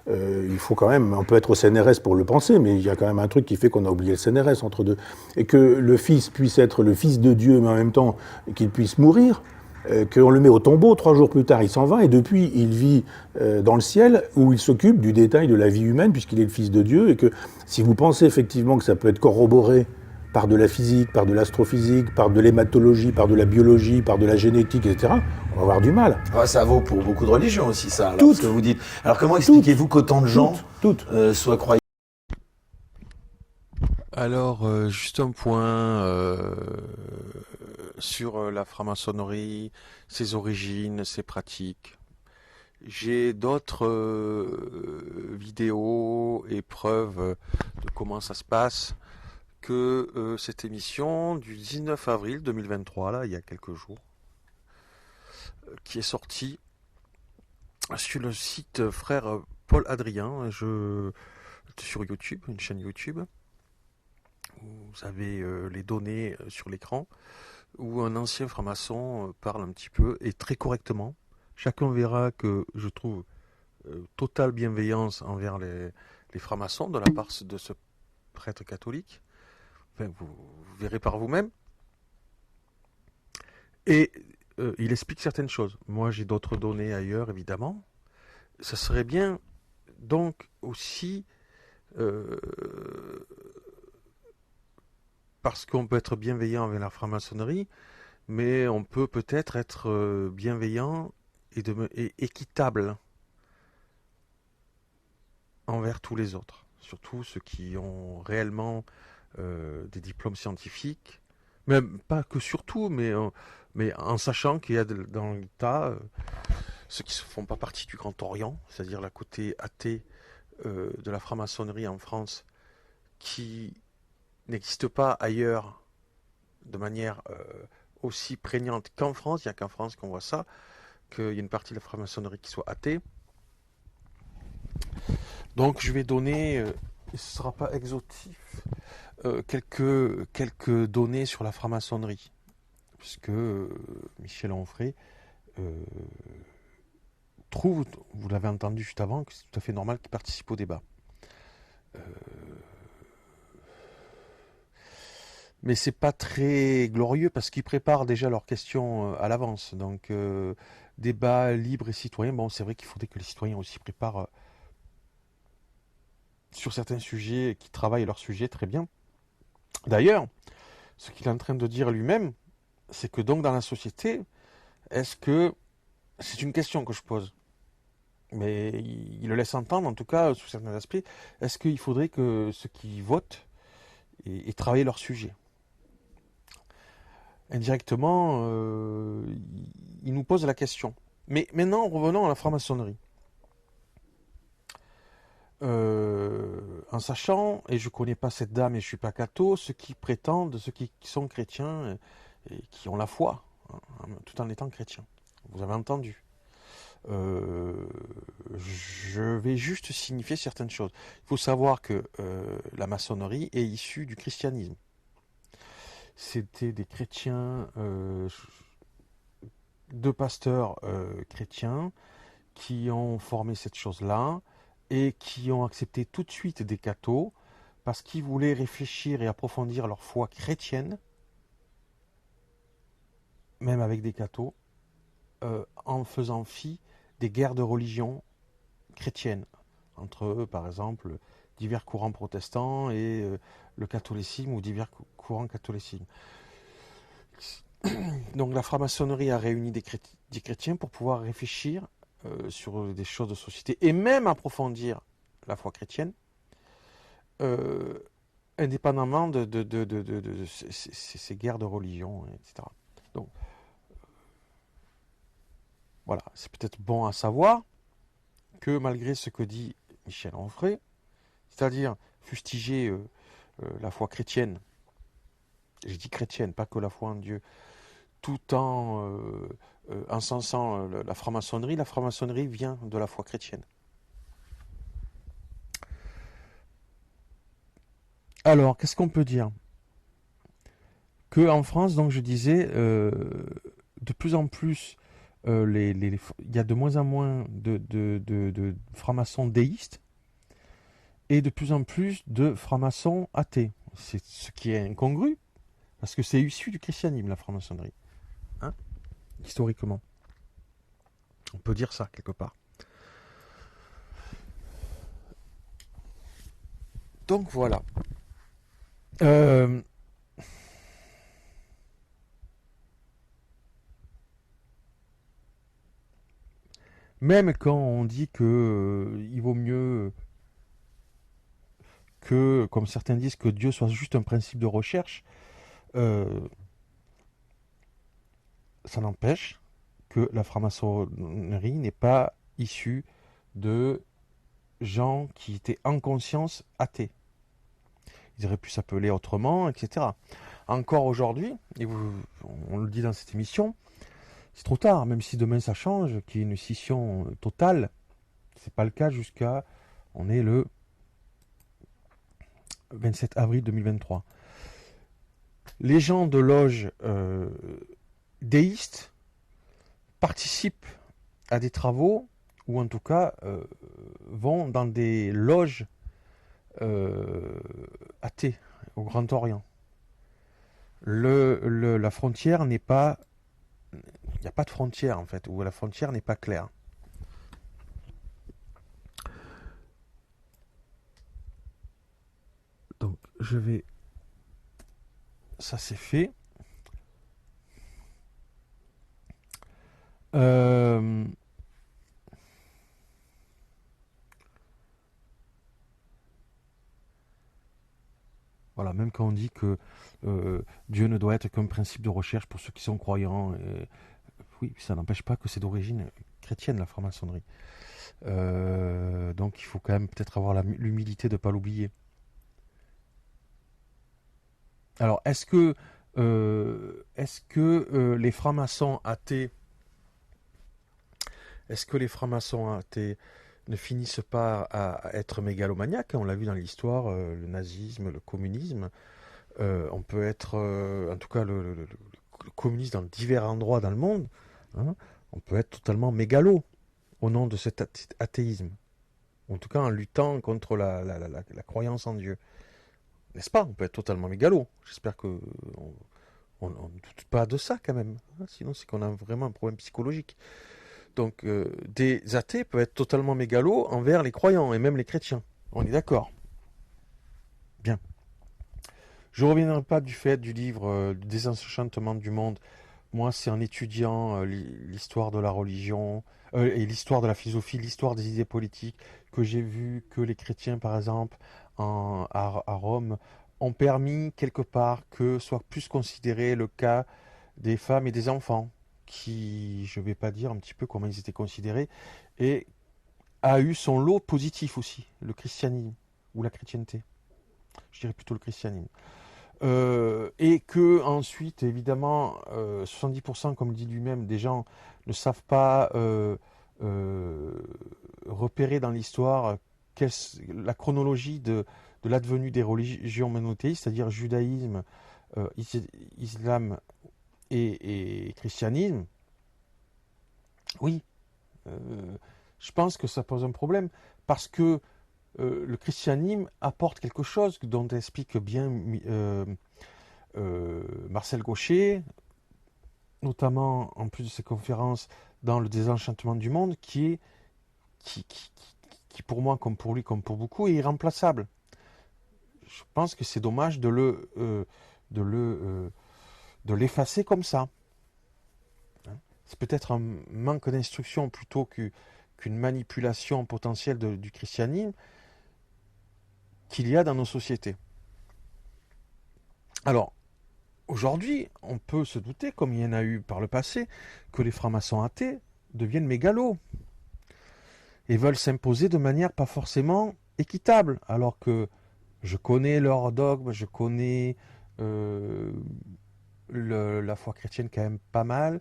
il faut quand même, on peut être au CNRS pour le penser, mais il y a quand même un truc qui fait qu'on a oublié le CNRS entre deux. Et que le Fils puisse être le Fils de Dieu, mais en même temps qu'il puisse mourir, qu'on le met au tombeau, 3 jours plus tard il s'en va, et depuis il vit dans le ciel, où il s'occupe du détail de la vie humaine, puisqu'il est le Fils de Dieu, et que si vous pensez effectivement que ça peut être corroboré par de la physique, par de l'astrophysique, par de l'hématologie, par de la biologie, par de la génétique, etc., on va avoir du mal. Ça vaut pour beaucoup de religions aussi, ça, alors, ce que vous dites. Alors comment expliquez-vous qu'autant de gens soient croyants ? Alors, juste un point sur la franc-maçonnerie, ses origines, ses pratiques. J'ai d'autres vidéos et preuves de comment ça se passe que cette émission du 19 avril 2023, là, il y a quelques jours, qui est sortie sur le site frère Paul Adrien, sur YouTube, une chaîne YouTube. Vous avez les données sur l'écran, où un ancien franc-maçon parle un petit peu, et très correctement. Chacun verra que je trouve totale bienveillance envers les francs-maçons de la part de ce prêtre catholique. enfin, vous verrez par vous-même. Et il explique certaines choses. Moi, j'ai d'autres données ailleurs, évidemment. Ça serait bien, donc, aussi, parce qu'on peut être bienveillant avec la franc-maçonnerie, mais on peut peut-être être bienveillant et équitable envers tous les autres, surtout ceux qui ont réellement des diplômes scientifiques, même pas que surtout, mais en sachant qu'il y a dans l'État ceux qui ne font pas partie du Grand Orient, c'est-à-dire la côté athée de la franc-maçonnerie en France, qui n'existe pas ailleurs de manière aussi prégnante qu'en France. Il n'y a qu'en France qu'on voit ça, qu'il y a une partie de la franc-maçonnerie qui soit athée. Donc je vais donner, et ce ne sera pas exhaustif, quelques données sur la franc-maçonnerie, puisque Michel Onfray trouve, vous l'avez entendu juste avant, que c'est tout à fait normal qu'il participe au débat. Mais c'est pas très glorieux parce qu'ils préparent déjà leurs questions à l'avance. Donc débat libre et citoyen, bon c'est vrai qu'il faudrait que les citoyens aussi préparent sur certains sujets, qui travaillent leur sujet très bien. D'ailleurs, ce qu'il est en train de dire lui-même, c'est que donc dans la société, est-ce que, c'est une question que je pose, mais il le laisse entendre, en tout cas, sous certains aspects, est-ce qu'il faudrait que ceux qui votent aient travaillé leur sujet? Indirectement, il nous pose la question. Mais maintenant, revenons à la franc-maçonnerie. En sachant, et je connais pas cette dame et je suis pas catho, ceux qui prétendent, ceux qui sont chrétiens et qui ont la foi, hein, tout en étant chrétiens. Vous avez entendu. Je vais juste signifier certaines choses. Il faut savoir que la maçonnerie est issue du christianisme. C'était des chrétiens, deux pasteurs chrétiens qui ont formé cette chose-là et qui ont accepté tout de suite des cathos parce qu'ils voulaient réfléchir et approfondir leur foi chrétienne, même avec des cathos, en faisant fi des guerres de religion chrétiennes entre eux, par exemple, divers courants protestants et le catholicisme ou divers courants catholicisme. Donc la franc-maçonnerie a réuni des chrétiens pour pouvoir réfléchir sur des choses de société et même approfondir la foi chrétienne, indépendamment de ces guerres de religion, etc. Donc voilà, c'est peut-être bon à savoir que malgré ce que dit Michel Onfray, c'est-à-dire fustiger la foi chrétienne, j'ai dit chrétienne, pas que la foi en Dieu, tout en encensant la franc-maçonnerie vient de la foi chrétienne. Alors, qu'est-ce qu'on peut dire? Que en France, donc je disais, de plus en plus, il y a de moins en moins de francs-maçons déistes et de plus en plus de francs-maçons athées. C'est ce qui est incongru, parce que c'est issu du christianisme, la franc-maçonnerie. Hein, historiquement. On peut dire ça, quelque part. Donc voilà. Même quand on dit que il vaut mieux que, comme certains disent, que Dieu soit juste un principe de recherche, ça n'empêche que la franc-maçonnerie n'est pas issue de gens qui étaient en conscience athées. Ils auraient pu s'appeler autrement, etc. Encore aujourd'hui, et on le dit dans cette émission, c'est trop tard, même si demain ça change, qu'il y ait une scission totale, c'est pas le cas jusqu'à, on est le 27 avril 2023. Les gens de loges déistes participent à des travaux, ou en tout cas vont dans des loges athées au Grand Orient. la frontière n'est pas... Il n'y a pas de frontière, en fait, ou la frontière n'est pas claire. Donc, je vais... Ça, c'est fait. Voilà, même quand on dit que Dieu ne doit être qu'un principe de recherche pour ceux qui sont croyants, oui, ça n'empêche pas que c'est d'origine chrétienne, la franc-maçonnerie. Donc il faut quand même peut-être avoir l'humilité de ne pas l'oublier. Alors, les francs-maçons athées, ne finissent pas à être mégalomaniaques? On l'a vu dans l'histoire, le nazisme, le communisme. On peut être, en tout cas le communiste dans divers endroits dans le monde, hein, on peut être totalement mégalo au nom de cet athéisme. En tout cas en luttant contre la croyance en Dieu. N'est-ce pas? On peut être totalement mégalo. J'espère que on ne doute pas de ça quand même. Hein, sinon c'est qu'on a vraiment un problème psychologique. Donc des athées peuvent être totalement mégalos envers les croyants et même les chrétiens. On est d'accord? Bien. Je ne reviendrai pas du fait du livre Désenchantement du monde. Moi, c'est en étudiant l'histoire de la religion et l'histoire de la philosophie, l'histoire des idées politiques, que j'ai vu que les chrétiens, par exemple, à Rome, ont permis quelque part que soit plus considéré le cas des femmes et des enfants, qui, je ne vais pas dire un petit peu comment ils étaient considérés, et a eu son lot positif aussi, le christianisme ou la chrétienté. Je dirais plutôt le christianisme. Et que ensuite, évidemment, 70%, comme le dit lui-même, des gens ne savent pas repérer dans l'histoire la chronologie de l'advenue des religions monothéistes, c'est-à-dire judaïsme, islam et christianisme. Oui, je pense que ça pose un problème parce que le christianisme apporte quelque chose dont explique bien Marcel Gauchet, notamment en plus de ses conférences dans le Désenchantement du monde, qui pour moi, comme pour lui, comme pour beaucoup, est irremplaçable. Je pense que c'est dommage de l'effacer comme ça. C'est peut-être un manque d'instruction plutôt qu'une manipulation potentielle du christianisme qu'il y a dans nos sociétés. Alors, aujourd'hui, on peut se douter, comme il y en a eu par le passé, que les francs-maçons athées deviennent mégalos et veulent s'imposer de manière pas forcément équitable, alors que je connais leur dogme, je connais la foi chrétienne quand même pas mal,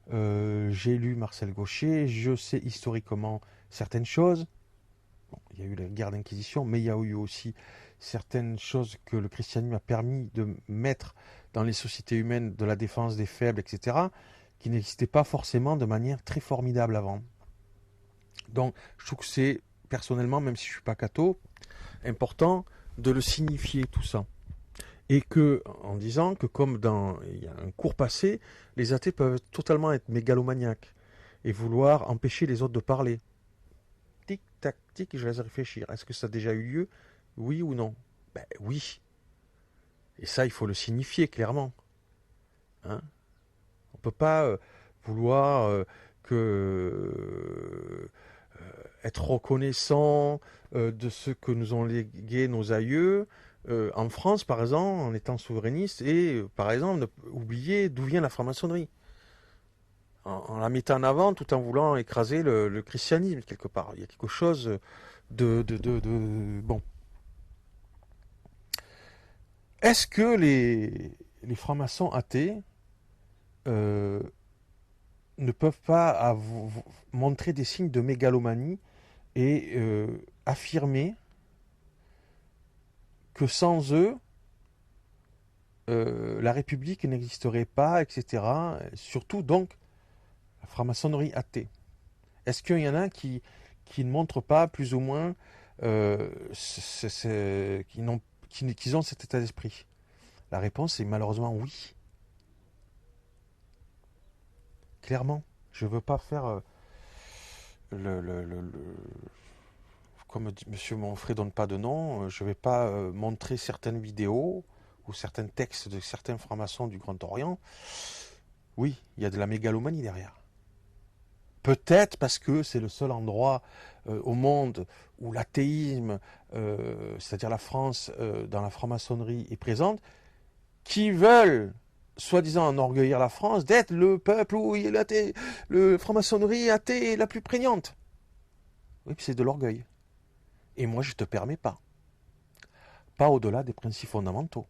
j'ai lu Marcel Gauchet, je sais historiquement certaines choses. Bon, il y a eu la guerre d'Inquisition, mais il y a eu aussi certaines choses que le christianisme a permis de mettre dans les sociétés humaines, de la défense des faibles, etc., qui n'existaient pas forcément de manière très formidable avant. Donc, je trouve que c'est, personnellement, même si je ne suis pas catho, important de le signifier tout ça. Et que, en disant que comme il y a un court passé, les athées peuvent totalement être mégalomaniaques et vouloir empêcher les autres de parler. Tic, tac, tic, je laisse réfléchir. Est-ce que ça a déjà eu lieu? Oui ou non? Ben oui. Et ça, il faut le signifier clairement. Hein? On ne peut pas vouloir être reconnaissant de ce que nous ont légué nos aïeux en France, par exemple, en étant souverainiste, et par exemple, oublier d'où vient la franc-maçonnerie. En la mettant en avant tout en voulant écraser le christianisme quelque part. Il y a quelque chose de bon. Est-ce que les francs-maçons athées ne peuvent pas montrer des signes de mégalomanie et affirmer que sans eux, la République n'existerait pas, etc. Surtout donc la franc-maçonnerie athée. Est-ce qu'il y en a qui ne montrent pas plus ou moins qu'ils ont cet état d'esprit? La réponse est malheureusement oui. Clairement, je veux pas faire comme dit Monsieur Monfray donne pas de nom, je vais pas montrer certaines vidéos ou certains textes de certains francs-maçons du Grand Orient. Oui, il y a de la mégalomanie derrière. Peut-être parce que c'est le seul endroit au monde où l'athéisme, c'est-à-dire la France, dans la franc-maçonnerie, est présente, qui veulent, soi-disant enorgueillir la France, d'être le peuple où il est le franc-maçonnerie athée la plus prégnante. Oui, c'est de l'orgueil. Et moi, je ne te permets pas. Pas au-delà des principes fondamentaux.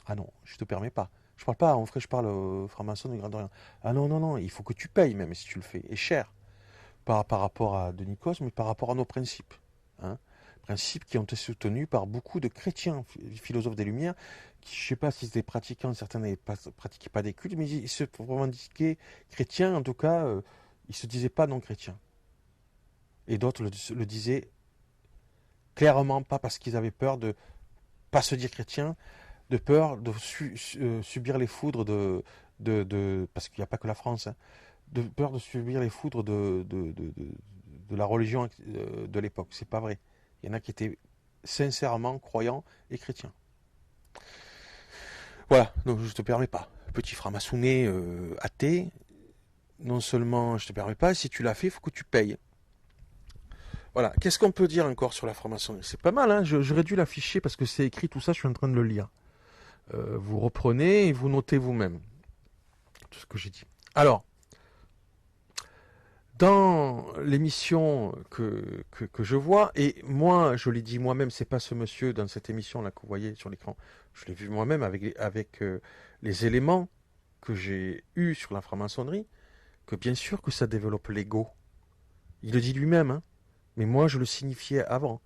Ah non, je ne te permets pas. Je parle pas, en vrai, je parle franc-maçon du Grand Orient. Ah non, non, non, il faut que tu payes même si tu le fais. Et cher. Pas par rapport à de Nikos, mais par rapport à nos principes. Hein, principes qui ont été soutenus par beaucoup de chrétiens, philosophes des Lumières, qui, je ne sais pas si c'était pratiquants, certains n'avaient pas pratiqué pas des cultes, mais ils se revendiquaient chrétiens, en tout cas, ils ne se disaient pas non chrétiens. Et d'autres le disaient clairement pas parce qu'ils avaient peur de pas se dire chrétiens, de peur de subir les foudres parce qu'il n'y a pas que la France, hein, de peur de subir les foudres de la religion de l'époque. C'est pas vrai. Il y en a qui étaient sincèrement croyants et chrétiens. Voilà, donc je te permets pas. Petit franc-maçonné athée, non seulement je te permets pas, si tu l'as fait, il faut que tu payes. Voilà, qu'est-ce qu'on peut dire encore sur la franc-maçonnerie? C'est pas mal, hein, j'aurais dû l'afficher parce que c'est écrit tout ça, je suis en train de le lire. Vous reprenez et vous notez vous-même tout ce que j'ai dit. Alors, dans l'émission que je vois, et moi, je l'ai dit moi-même, c'est pas ce monsieur dans cette émission-là que vous voyez sur l'écran, je l'ai vu moi-même avec les éléments que j'ai eus sur la franc-maçonnerie, que bien sûr que ça développe l'ego. Il le dit lui-même, hein, mais moi je le signifiais avant.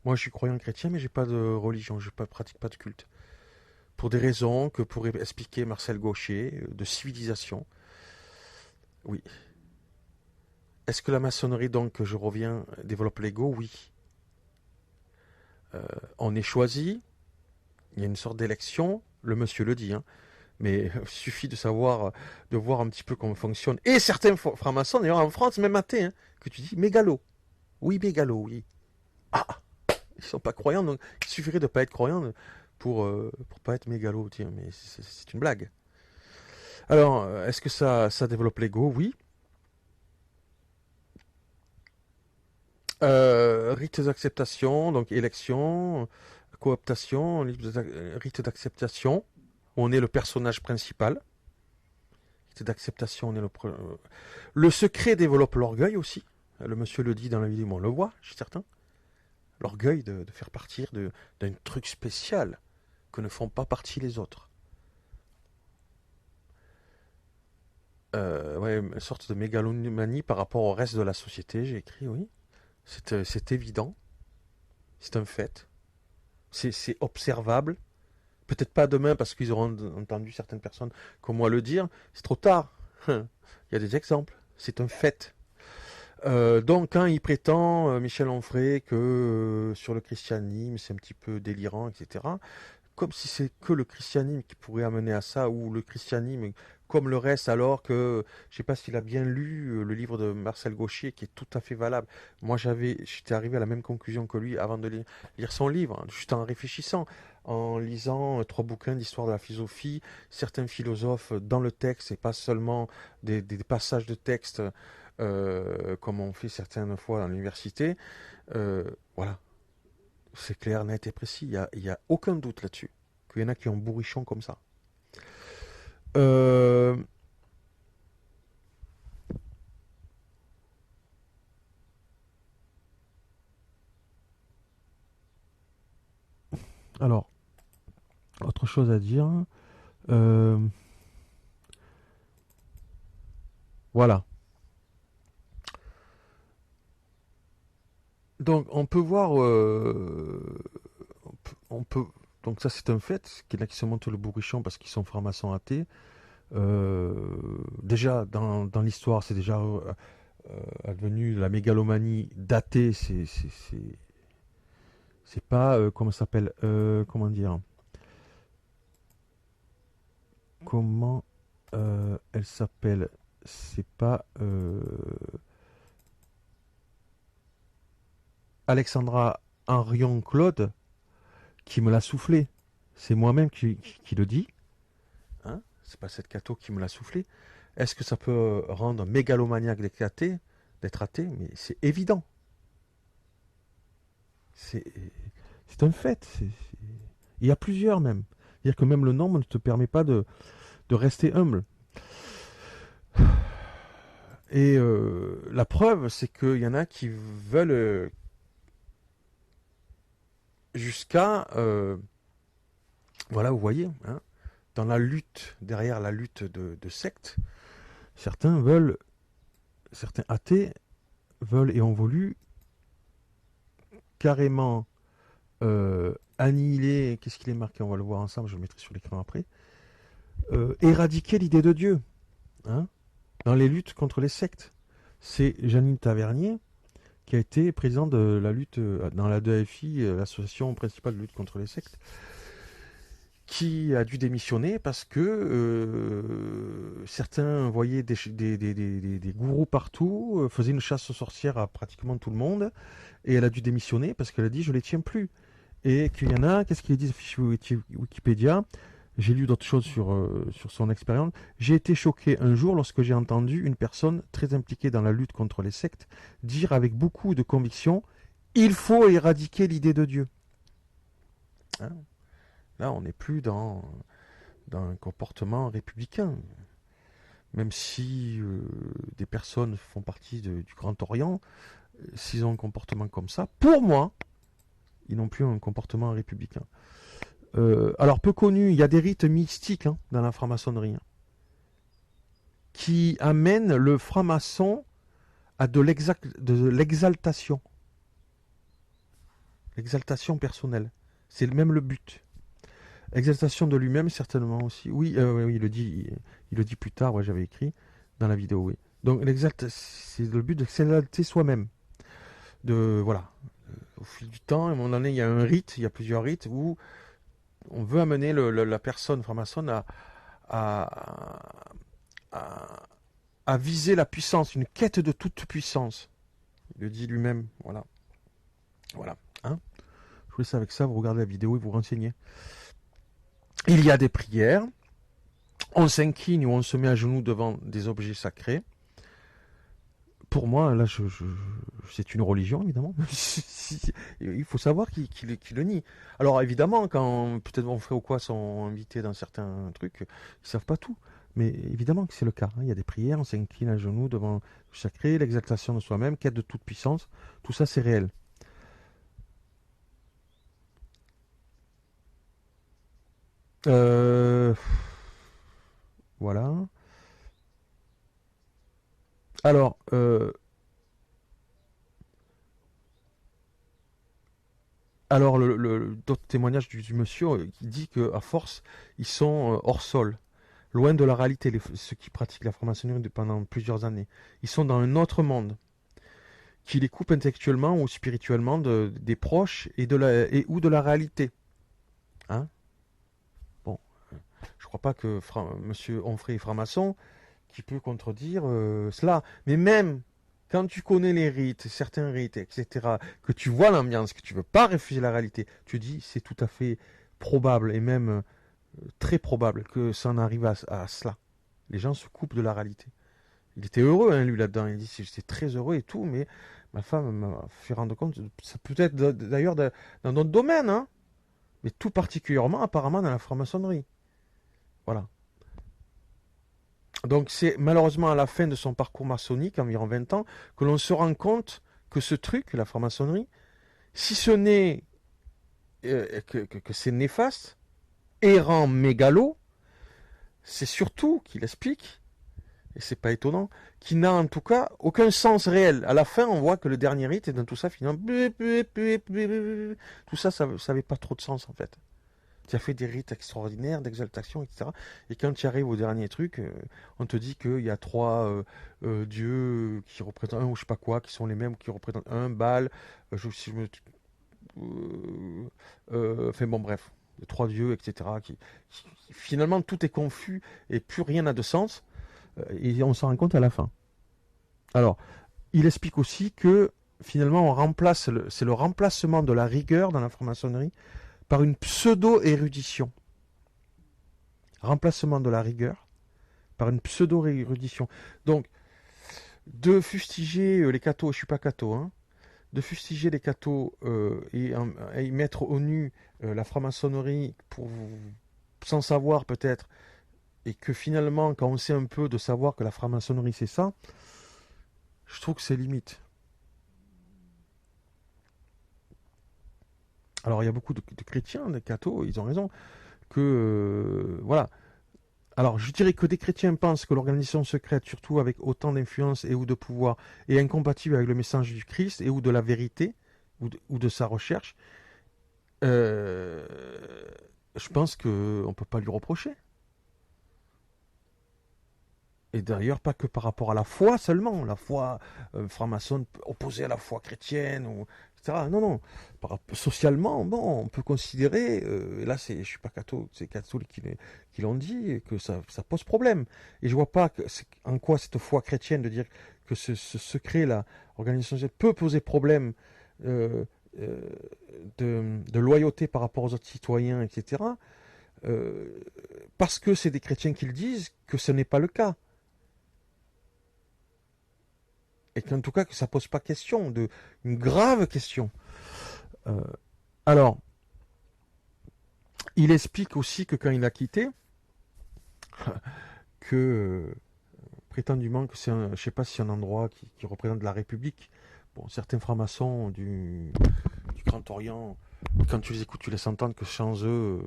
Moi je suis croyant chrétien, mais j'ai pas de religion, je pratique pas de culte. Pour des raisons que pourrait expliquer Marcel Gaucher, de civilisation. Oui. Est-ce que la maçonnerie, donc, je reviens, développe l'ego? Oui. On est choisi, il y a une sorte d'élection, le monsieur le dit, hein, mais il suffit de savoir, de voir un petit peu comment fonctionne. Et certains francs-maçons, d'ailleurs en France, même athées, hein, que tu dis mégalo. Oui, mégalo, oui. Ah, ils sont pas croyants, donc il suffirait de pas être croyant pour pas être mégalo, tiens, mais c'est une blague. Alors, est-ce que ça développe l'ego? Oui. Rites d'acceptation, donc élection, cooptation, rite d'acceptation, on est le personnage principal. Rite d'acceptation, on est le secret développe l'orgueil aussi. Le monsieur le dit dans la vidéo, on le voit, je suis certain. L'orgueil de faire partir d'un truc spécial que ne font pas partie les autres. Ouais, une sorte de mégalomanie par rapport au reste de la société, j'ai écrit, oui. C'est évident. C'est un fait. C'est observable. Peut-être pas demain parce qu'ils auront entendu certaines personnes comme moi le dire. C'est trop tard. Il y a des exemples. C'est un fait. Donc quand il prétend, Michel Onfray, que sur le christianisme c'est un petit peu délirant, etc., comme si c'est que le christianisme qui pourrait amener à ça, ou le christianisme comme le reste, alors que je sais pas s'il a bien lu le livre de Marcel Gaucher, qui est tout à fait valable. Moi j'étais arrivé à la même conclusion que lui avant de lire son livre, hein, juste en réfléchissant, en lisant 3 bouquins d'histoire de la philosophie, certains philosophes dans le texte, et pas seulement des passages de texte comme on fait certaines fois à l'université. Voilà. C'est clair, net et précis. Il y a aucun doute là-dessus. Qu'il y en a qui ont bourrichon comme ça. Alors, autre chose à dire. Voilà. Donc, on peut voir. Donc, ça, c'est un fait. Qu'il y en a qui se montrent le bourrichon parce qu'ils sont francs-maçons athées. Déjà, dans l'histoire, c'est déjà advenu la mégalomanie d'athée. C'est pas. Comment ça s'appelle comment dire comment elle s'appelle. C'est pas Alexandra Henrion Claude qui me l'a soufflé. C'est moi-même qui le dis. Hein, c'est pas cette Cato qui me l'a soufflé. Est-ce que ça peut rendre mégalomaniaque d'être athée? Mais c'est évident. C'est un fait. Il y a plusieurs même. C'est-à-dire que même le nombre ne te permet pas de rester humble. Et la preuve, c'est qu'il y en a qui veulent jusqu'à... voilà, vous voyez, hein, dans la lutte, derrière la lutte de sectes, certains athées veulent et ont voulu carrément annihiler, qu'est-ce qu'il est marqué, on va le voir ensemble, je le mettrai sur l'écran après, éradiquer l'idée de Dieu, hein, dans les luttes contre les sectes. C'est Janine Tavernier qui a été présidente de la lutte dans la 2FI, l'association principale de lutte contre les sectes, qui a dû démissionner parce que certains voyaient des gourous partout, faisaient une chasse aux sorcières à pratiquement tout le monde, et elle a dû démissionner parce qu'elle a dit « je les tiens plus ». Et qu'il y en a, qu'est-ce qu'ils disent fichier Wikipédia? J'ai lu d'autres choses sur son expérience. J'ai été choqué un jour lorsque j'ai entendu une personne très impliquée dans la lutte contre les sectes dire avec beaucoup de conviction « il faut éradiquer l'idée de Dieu hein ». Là, on n'est plus dans un comportement républicain. Même si des personnes font partie du Grand Orient, s'ils ont un comportement comme ça, pour moi, ils n'ont plus un comportement républicain. Alors, peu connu, il y a des rites mystiques hein, dans la franc-maçonnerie hein, qui amènent le franc-maçon à de l'exaltation. L'exaltation personnelle. C'est même le but. Exaltation de lui-même, certainement aussi. Oui, oui, il le dit plus tard, ouais, j'avais écrit dans la vidéo, oui. Donc, c'est le but de s'exalter soi-même. Voilà. Au fil du temps, à un moment donné, il y a un rite, il y a plusieurs rites où on veut amener la personne franc-maçonne à viser la puissance, une quête de toute puissance. Il le dit lui-même, voilà. Voilà. Hein, je vous laisse avec ça, vous regardez la vidéo et vous renseignez. Il y a des prières, on s'incline ou on se met à genoux devant des objets sacrés. Pour moi, là, c'est une religion, évidemment. Il faut savoir qui le nie. Alors, évidemment, quand peut-être mon frère ou quoi sont invités dans certains trucs, ils ne savent pas tout. Mais évidemment que c'est le cas. Hein. Il y a des prières, on s'incline à genoux devant le sacré, l'exaltation de soi-même, quête de toute puissance. Tout ça, c'est réel. Voilà. Alors, d'autres témoignages du monsieur qui dit qu'à force, ils sont hors sol, loin de la réalité, ceux qui pratiquent la franc-maçonnerie pendant plusieurs années. Ils sont dans un autre monde qui les coupe intellectuellement ou spirituellement des proches et ou de la réalité. Hein? Bon, je crois pas que monsieur Onfray est franc-maçon qui peut contredire cela. Mais même quand tu connais les rites, certains rites, etc., que tu vois l'ambiance, que tu ne veux pas refuser la réalité, tu dis c'est tout à fait probable et même très probable que ça en arrive à cela. Les gens se coupent de la réalité. Il était heureux, hein, lui, là-dedans. Il dit j'étais très heureux et tout, mais ma femme m'a fait rendre compte, ça peut être d'ailleurs dans d'autres domaines, hein, mais tout particulièrement apparemment dans la franc-maçonnerie. Voilà. Donc c'est malheureusement à la fin de son parcours maçonnique, environ 20 ans, que l'on se rend compte que ce truc, la franc-maçonnerie, si ce n'est que c'est néfaste, errant mégalo, c'est surtout qu'il explique, et c'est pas étonnant, qu'il n'a en tout cas aucun sens réel. À la fin, on voit que le dernier rite, et dans tout ça, finalement, tout ça, ça n'avait pas trop de sens en fait. Tu as fait des rites extraordinaires, d'exaltation, etc. Et quand tu arrives au dernier truc, on te dit qu'il y a 3 dieux qui représentent un ou je sais pas quoi, qui sont les mêmes, qui représentent un, Baal, enfin bon, bref. les trois dieux, etc. Finalement, tout est confus et plus rien n'a de sens. Et on s'en rend compte à la fin. Alors, il explique aussi que finalement, c'est le remplacement de la rigueur dans la franc-maçonnerie par une pseudo-érudition. Remplacement de la rigueur par une pseudo-érudition. Donc, de fustiger les cathos, je ne suis pas catho, hein, de fustiger les cathos et mettre au nu la franc-maçonnerie sans savoir peut-être, et que finalement, quand on sait un peu, de savoir que la franc-maçonnerie c'est ça, je trouve que c'est limite. Alors il y a beaucoup de chrétiens, de cathos, ils ont raison, que voilà. Alors je dirais que des chrétiens pensent que l'organisation secrète, surtout avec autant d'influence et ou de pouvoir, est incompatible avec le message du Christ et ou de la vérité, ou de sa recherche. Je pense qu'on ne peut pas lui reprocher. Et d'ailleurs, pas que par rapport à la foi seulement, la foi franc-maçonne opposée à la foi chrétienne, etc. Non, non. Socialement, bon, on peut considérer, et là je ne suis pas catholique, c'est catholiques qui l'ont dit, que ça pose problème. Et je ne vois pas en quoi cette foi chrétienne, de dire que ce secret, là, organisation peut poser problème de loyauté par rapport aux autres citoyens, etc. Parce que c'est des chrétiens qui le disent, que ce n'est pas le cas. Et qu'en tout cas, que ça pose pas question, une grave question. Alors, il explique aussi que quand il a quitté, que prétendument que c'est je sais pas si c'est un endroit qui représente la République. Bon, certains francs-maçons du Grand Orient, quand tu les écoutes, tu laisses entendre que sans eux,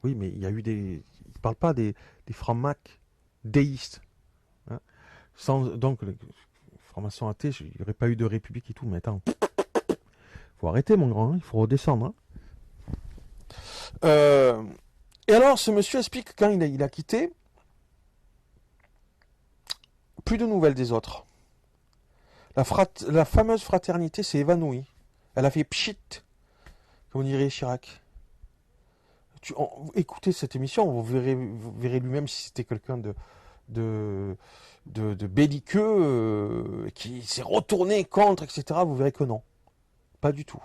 oui, mais il y a eu ils parlent pas des francs-macs déistes. Hein. Donc, les francs-maçons athées, il n'y aurait pas eu de République et tout, mais attends. Faut arrêter, mon grand, hein, il faut redescendre. Hein. Et alors, ce monsieur explique que quand il a quitté, plus de nouvelles des autres. La fameuse fraternité s'est évanouie. Elle a fait pchit, comme dirait Chirac. Écoutez cette émission, vous verrez lui-même si c'était quelqu'un de belliqueux, qui s'est retourné contre, etc. Vous verrez que non. Pas du tout.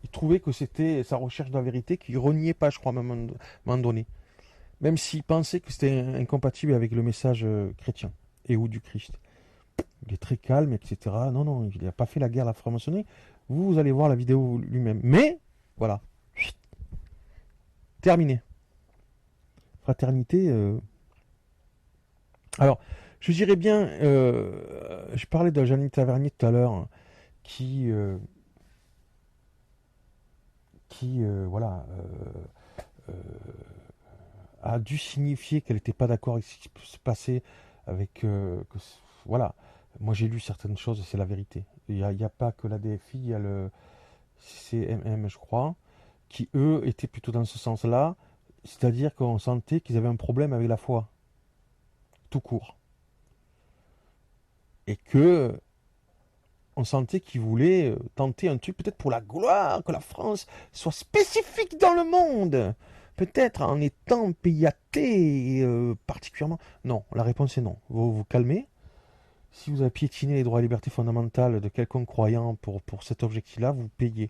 Il trouvait que c'était sa recherche de la vérité qui reniait pas, je crois, à un moment donné. Même s'il pensait que c'était incompatible avec le message chrétien et ou du Christ. Il est très calme, etc. Non, non, il n'a pas fait la guerre à la franc-maçonnerie. Vous allez voir la vidéo lui-même. Mais, voilà. Terminé. Fraternité. Alors, je dirais bien, je parlais de Janine Tavernier tout à l'heure, qui voilà, a dû signifier qu'elle n'était pas d'accord avec ce qui se passait, avec voilà. Moi j'ai lu certaines choses, c'est la vérité. Il n'y a pas que la DFI, il y a le CMM, je crois, qui eux étaient plutôt dans ce sens-là, c'est-à-dire qu'on sentait qu'ils avaient un problème avec la foi, tout court, et que on sentait qu'ils voulaient tenter un truc peut-être pour la gloire, que la France soit spécifique dans le monde, peut-être en étant pays athée particulièrement. Non, la réponse est non. Vous vous calmez. Si vous avez piétiné les droits et libertés fondamentales de quelqu'un croyant pour cet objectif-là, vous payez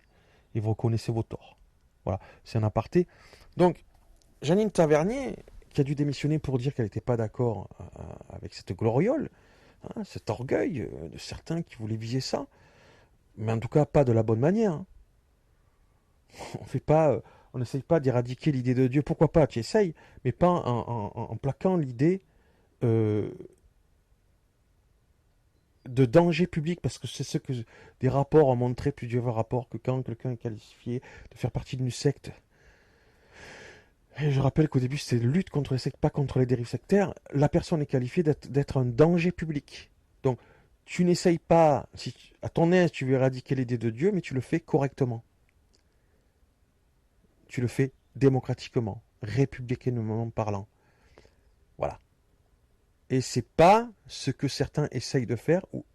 et vous reconnaissez vos torts. Voilà, c'est un aparté. Donc, Janine Tavernier, qui a dû démissionner pour dire qu'elle n'était pas d'accord avec cette gloriole, hein, cet orgueil de certains qui voulaient viser ça, mais en tout cas pas de la bonne manière. Hein. On n'essaye pas d'éradiquer l'idée de Dieu. Pourquoi pas, tu essayes, mais pas en plaquant l'idée de danger public, parce que c'est ce que des rapports ont montré, plusieurs rapports, que quand quelqu'un est qualifié de faire partie d'une secte, et je rappelle qu'au début c'était lutte contre les sectes, pas contre les dérives sectaires, la personne est qualifiée d'être un danger public. Donc tu n'essayes pas, à ton aise tu veux éradiquer l'idée de Dieu, mais tu le fais correctement. Tu le fais démocratiquement, républicainement parlant. Voilà. Et c'est pas ce que certains essayent de faire ou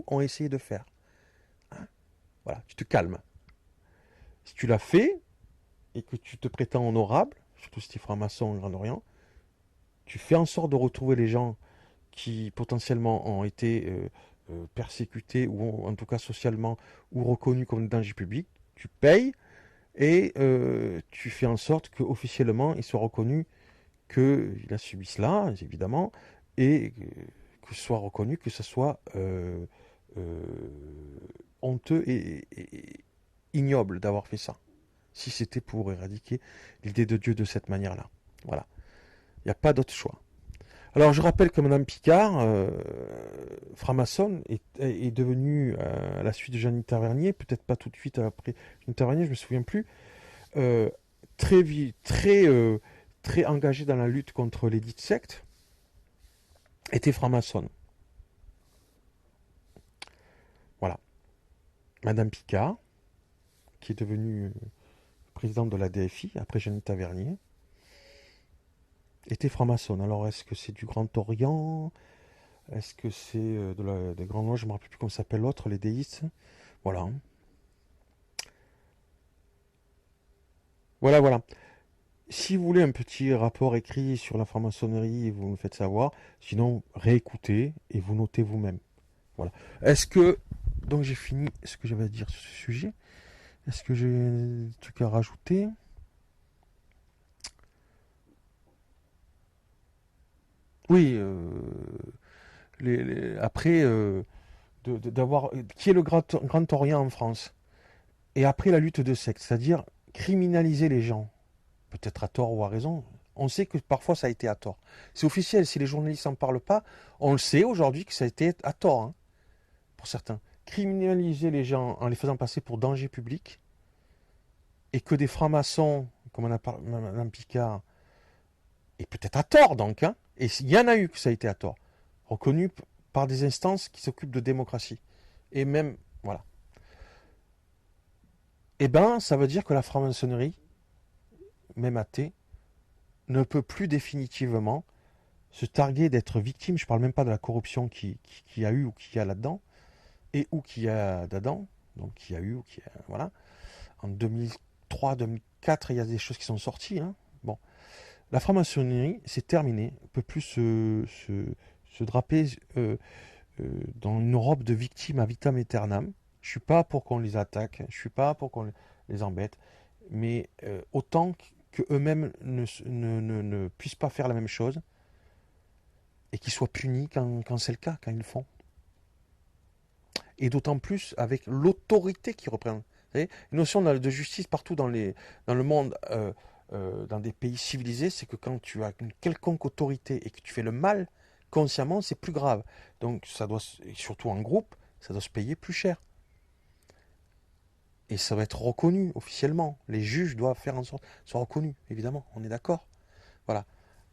ont essayé de faire. Hein, voilà, tu te calmes. Si tu l'as fait, et que tu te prétends honorable, surtout si tu es franc-maçon en Grand Orient, tu fais en sorte de retrouver les gens qui potentiellement ont été persécutés ou en tout cas socialement ou reconnus comme danger public, tu payes et tu fais en sorte qu'officiellement il soit reconnu qu'il a subi cela, évidemment, et que ce soit reconnu que ce soit euh, honteux et ignoble d'avoir fait ça, si c'était pour éradiquer l'idée de Dieu de cette manière-là. Voilà. Il n'y a pas d'autre choix. Alors je rappelle que Madame Picard, franc-maçonne, est devenue, à la suite de Jeanne Tavernier, peut-être pas tout de suite après Jeanne Tavernier, je me souviens plus, euh, très engagée dans la lutte contre les dites sectes, était franc-maçonne. Voilà. Madame Picard, qui est devenue présidente de la DFI, après Jeanne Tavernier, était franc-maçonne. Alors est-ce que c'est du Grand Orient? Est-ce que c'est des Grands Loges? Je ne me rappelle plus comment s'appelle l'autre, les déistes. Voilà. Voilà, voilà. Si vous voulez un petit rapport écrit sur la franc-maçonnerie, vous me faites savoir. Sinon, réécoutez et vous notez vous-même. Voilà. Est-ce que... Donc j'ai fini ce que j'avais à dire sur ce sujet. Est-ce que j'ai des trucs à rajouter? Oui, après, d'avoir... Qui est le Grand Orient en France? Et après la lutte de secte, c'est-à-dire criminaliser les gens, peut-être à tort ou à raison. On sait que parfois ça a été à tort. C'est officiel, si les journalistes n'en parlent pas, on le sait aujourd'hui que ça a été à tort, hein, pour certains. Criminaliser les gens en les faisant passer pour danger public, et que des francs-maçons, comme on a parlé, Mme Picard, et peut-être à tort donc, hein, et il y en a eu que ça a été à tort, reconnu par des instances qui s'occupent de démocratie. Et même, voilà. Eh bien, ça veut dire que la franc-maçonnerie, même athée, ne peut plus définitivement se targuer d'être victime. Je ne parle même pas de la corruption qui a eu ou qui a là-dedans, et ou qui a d'Adam, donc qui a eu ou qui a... Voilà. En 2003, 2004, il y a des choses qui sont sorties. Hein. Bon. La franc-maçonnerie, c'est terminé. Ne peut plus se draper dans une robe de victime à vitam aeternam. Je ne suis pas pour qu'on les attaque, je ne suis pas pour qu'on les embête, mais autant qu'eux-mêmes ne puissent pas faire la même chose et qu'ils soient punis quand c'est le cas, quand ils le font. Et d'autant plus avec l'autorité qu'ils représentent. Vous savez, une notion de justice partout dans le monde, dans des pays civilisés, c'est que quand tu as une quelconque autorité et que tu fais le mal consciemment, c'est plus grave. Donc ça doit, surtout en groupe, ça doit se payer plus cher. Et ça va être reconnu officiellement. Les juges doivent faire en sorte que ce soit reconnu, évidemment, on est d'accord. Voilà.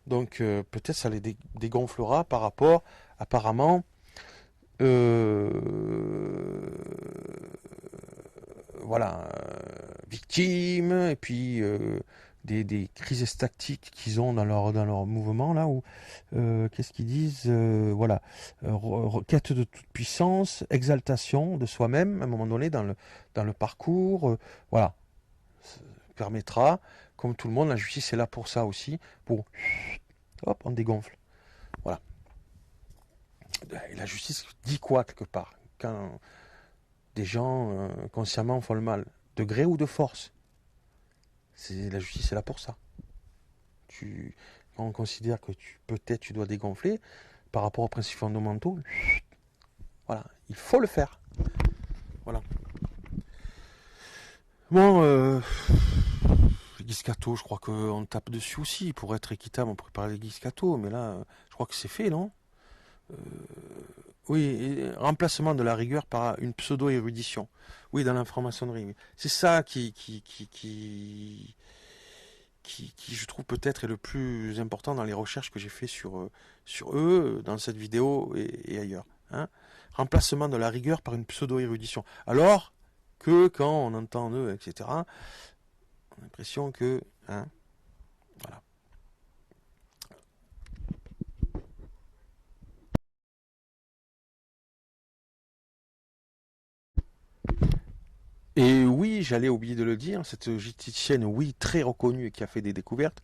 Donc peut-être ça les dégonflera par rapport, apparemment, voilà, victimes, et puis des crises tactiques qu'ils ont dans leur mouvement, là, où, qu'est-ce qu'ils disent, voilà, quête de toute puissance, exaltation de soi-même, à un moment donné, dans le parcours, voilà, ça permettra, comme tout le monde, la justice est là pour ça aussi, pour, hop, on dégonfle, voilà. Et la justice dit quoi, quelque part, quand des gens consciemment font le mal, de gré ou de force? La justice est là pour ça. Quand on considère que peut-être tu dois dégonfler par rapport aux principes fondamentaux, voilà, il faut le faire. Voilà. Bon, les Guiscato, je crois qu'on tape dessus aussi. Pour être équitable, on pourrait parler des Guiscato, mais là, je crois que c'est fait, non? Oui, remplacement de la rigueur par une pseudo-érudition. Oui, dans la franc-maçonnerie. Oui. C'est ça qui, je trouve peut-être est le plus important dans les recherches que j'ai fait sur eux, dans cette vidéo et ailleurs. Hein. Remplacement de la rigueur par une pseudo-érudition. Alors que quand on entend eux, etc., on a l'impression que... Hein, voilà. Et oui, j'allais oublier de le dire, cette généticienne, oui, très reconnue et qui a fait des découvertes,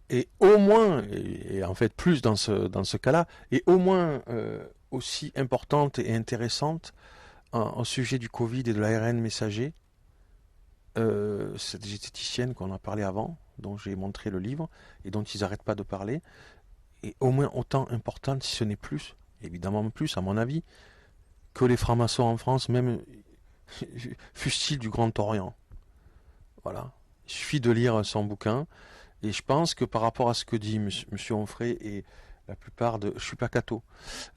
et au moins, et en fait plus dans ce cas-là, et au moins aussi importante et intéressante au sujet du Covid et de l'ARN messager, cette généticienne qu'on a parlé avant, dont j'ai montré le livre, et dont ils n'arrêtent pas de parler, est au moins autant importante, si ce n'est plus, évidemment plus à mon avis, que les francs-maçons en France, même fussent-ils du Grand Orient. Voilà. Il suffit de lire son bouquin. Et je pense que par rapport à ce que dit Monsieur Onfray et la plupart de... Je suis pas catho.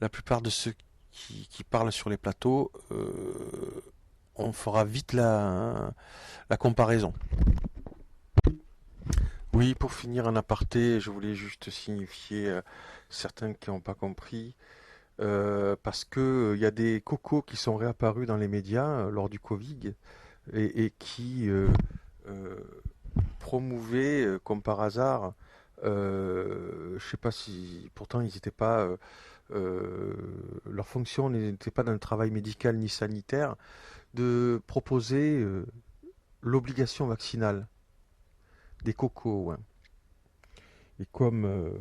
La plupart de ceux qui parlent sur les plateaux, on fera vite la comparaison. Oui, pour finir en aparté, je voulais juste signifier certains qui n'ont pas compris, parce que il y a des cocos qui sont réapparus dans les médias lors du Covid et qui promouvaient, comme par hasard, je sais pas si, pourtant ils n'étaient pas, leur fonction n'était pas dans le travail médical ni sanitaire, de proposer l'obligation vaccinale des cocos. Ouais. Et comme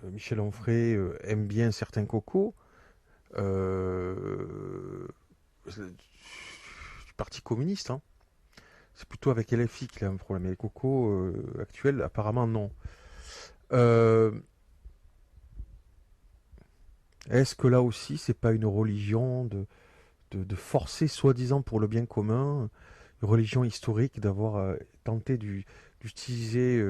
Michel Onfray aime bien certains cocos, du Parti communiste, hein. C'est plutôt avec LFI qu'il a un problème. Et les cocos actuels, apparemment, non. Est-ce que là aussi, c'est pas une religion de forcer, soi-disant pour le bien commun, une religion historique, d'avoir tenté d'utiliser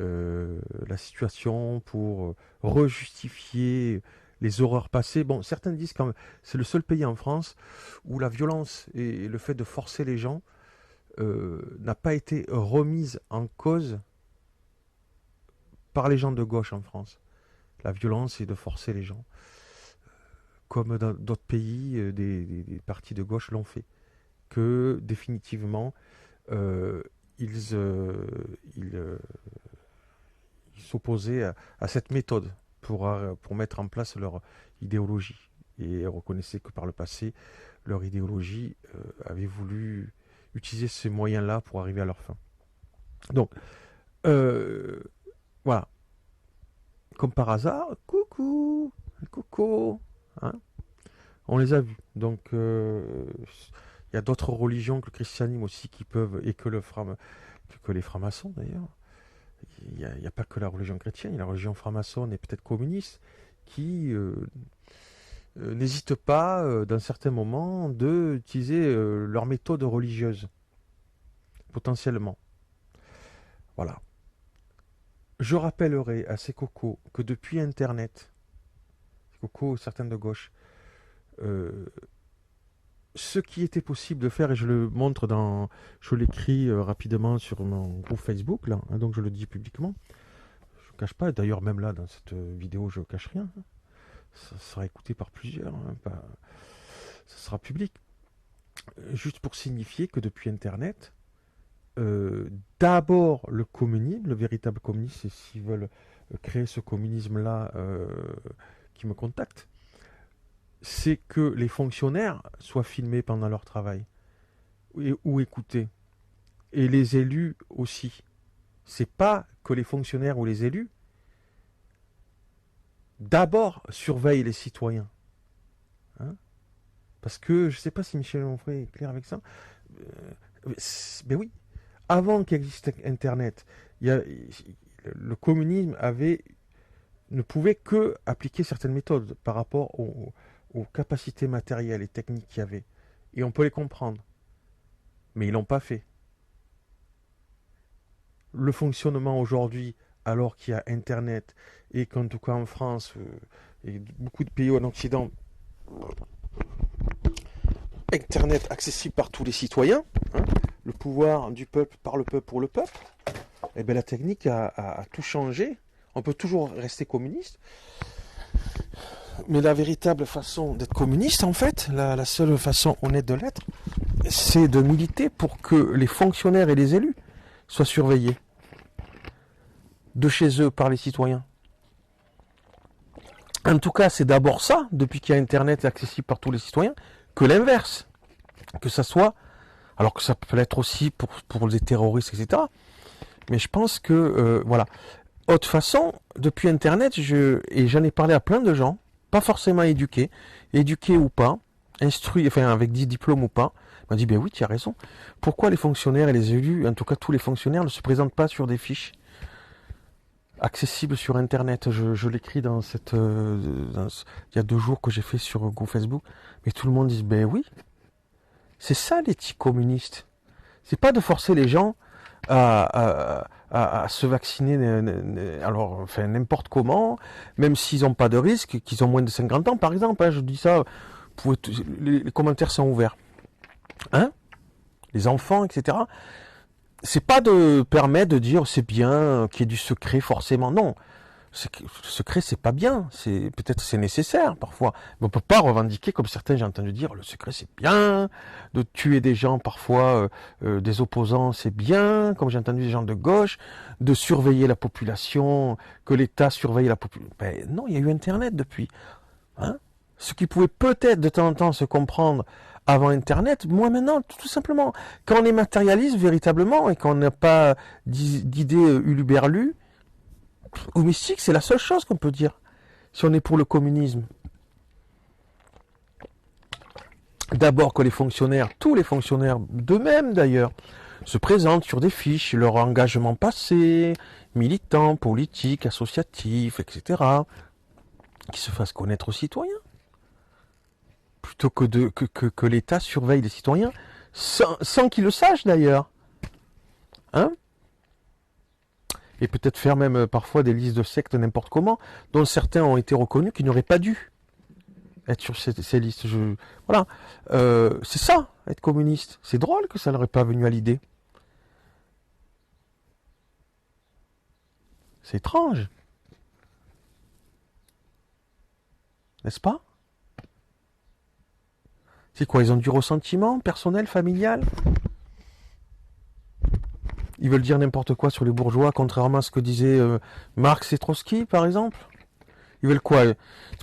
la situation pour rejustifier les horreurs passées. Bon, certains disent quand même, c'est le seul pays en France où la violence et le fait de forcer les gens n'a pas été remise en cause par les gens de gauche en France. La violence et de forcer les gens. Comme dans d'autres pays, des partis de gauche l'ont fait. Que définitivement, ils s'opposaient à cette méthode pour mettre en place leur idéologie. Et reconnaissaient que par le passé, leur idéologie avait voulu utiliser ces moyens-là pour arriver à leur fin. Donc, voilà. Comme par hasard, coucou, coco, hein, on les a vus. Donc, il y a d'autres religions que le christianisme aussi qui peuvent, et que les francs-maçons d'ailleurs. Il n'y a pas que la religion chrétienne, il y a la religion franc-maçonne et peut-être communiste qui n'hésitent pas, dans certains moments, d'utiliser leur méthode religieuse, potentiellement. Voilà. Je rappellerai à ces cocos que depuis Internet, ces cocos, certains de gauche, ce qui était possible de faire, et je le montre je l'écris rapidement sur mon groupe Facebook, là, hein, donc je le dis publiquement, je ne cache pas, d'ailleurs même là dans cette vidéo je ne cache rien, hein. Ça sera écouté par plusieurs, hein, ça sera public, juste pour signifier que depuis Internet, d'abord le communisme, le véritable communisme, et s'ils veulent créer ce communisme-là, qui me contactent, c'est que les fonctionnaires soient filmés pendant leur travail ou écoutés, et les élus aussi. C'est pas que les fonctionnaires ou les élus d'abord surveillent les citoyens, hein, parce que je sais pas si Michel Onfray est clair avec ça, mais oui, avant qu'existe Internet, le communisme ne pouvait que appliquer certaines méthodes par rapport aux capacités matérielles et techniques qu'il y avait. Et on peut les comprendre. Mais ils l'ont pas fait. Le fonctionnement aujourd'hui, alors qu'il y a Internet, et qu'en tout cas en France, et beaucoup de pays en Occident, Internet accessible par tous les citoyens, hein, le pouvoir du peuple par le peuple pour le peuple, et bien la technique a tout changé. On peut toujours rester communiste, mais la véritable façon d'être communiste, en fait, la seule façon honnête de l'être, c'est de militer pour que les fonctionnaires et les élus soient surveillés de chez eux par les citoyens. En tout cas, c'est d'abord ça, depuis qu'il y a Internet accessible par tous les citoyens, que l'inverse. Que ça soit, alors que ça peut l'être aussi pour les terroristes, etc. Mais je pense que, voilà. Autre façon, depuis Internet, et j'en ai parlé à plein de gens, pas forcément éduqués ou pas, instruits, enfin avec 10 diplômes ou pas, m'a dit, ben oui, tu as raison. Pourquoi les fonctionnaires et les élus, en tout cas tous les fonctionnaires, ne se présentent pas sur des fiches accessibles sur Internet? Je l'écris il y a 2 jours que j'ai fait sur Facebook, mais tout le monde dit, ben oui, c'est ça l'éthique communiste. C'est pas de forcer les gens à se vacciner alors enfin n'importe comment, même s'ils n'ont pas de risque, qu'ils ont moins de 50 ans par exemple, hein, je dis ça, les commentaires sont ouverts. Hein, les enfants, etc. C'est pas de permettre de dire c'est bien qu'il y ait du secret forcément, non. Le secret, c'est pas bien. Peut-être c'est nécessaire parfois. Mais on peut pas revendiquer, comme certains j'ai entendu dire, le secret c'est bien. De tuer des gens parfois, des opposants, c'est bien. Comme j'ai entendu des gens de gauche, de surveiller la population, que l'État surveille la population. Ben non, il y a eu Internet depuis. Hein, ce qui pouvait peut-être de temps en temps se comprendre avant Internet, moi maintenant, tout simplement, quand on les matérialise véritablement et qu'on n'a pas d'idées uluberlues ou mystiques, c'est la seule chose qu'on peut dire, si on est pour le communisme. D'abord que les fonctionnaires, tous les fonctionnaires d'eux-mêmes d'ailleurs, se présentent sur des fiches, leur engagement passé, militants, politiques, associatifs, etc., qui se fassent connaître aux citoyens. Plutôt que l'État surveille les citoyens, sans qu'ils le sachent d'ailleurs. Hein? Et peut-être faire même parfois des listes de sectes n'importe comment, dont certains ont été reconnus qui n'auraient pas dû être sur ces listes. Voilà. C'est ça, être communiste. C'est drôle que ça n'aurait pas venu à l'idée. C'est étrange. N'est-ce pas? C'est quoi, ils ont du ressentiment personnel, familial? Ils veulent dire n'importe quoi sur les bourgeois, contrairement à ce que disaient Marx et Trotsky, par exemple. Ils veulent quoi?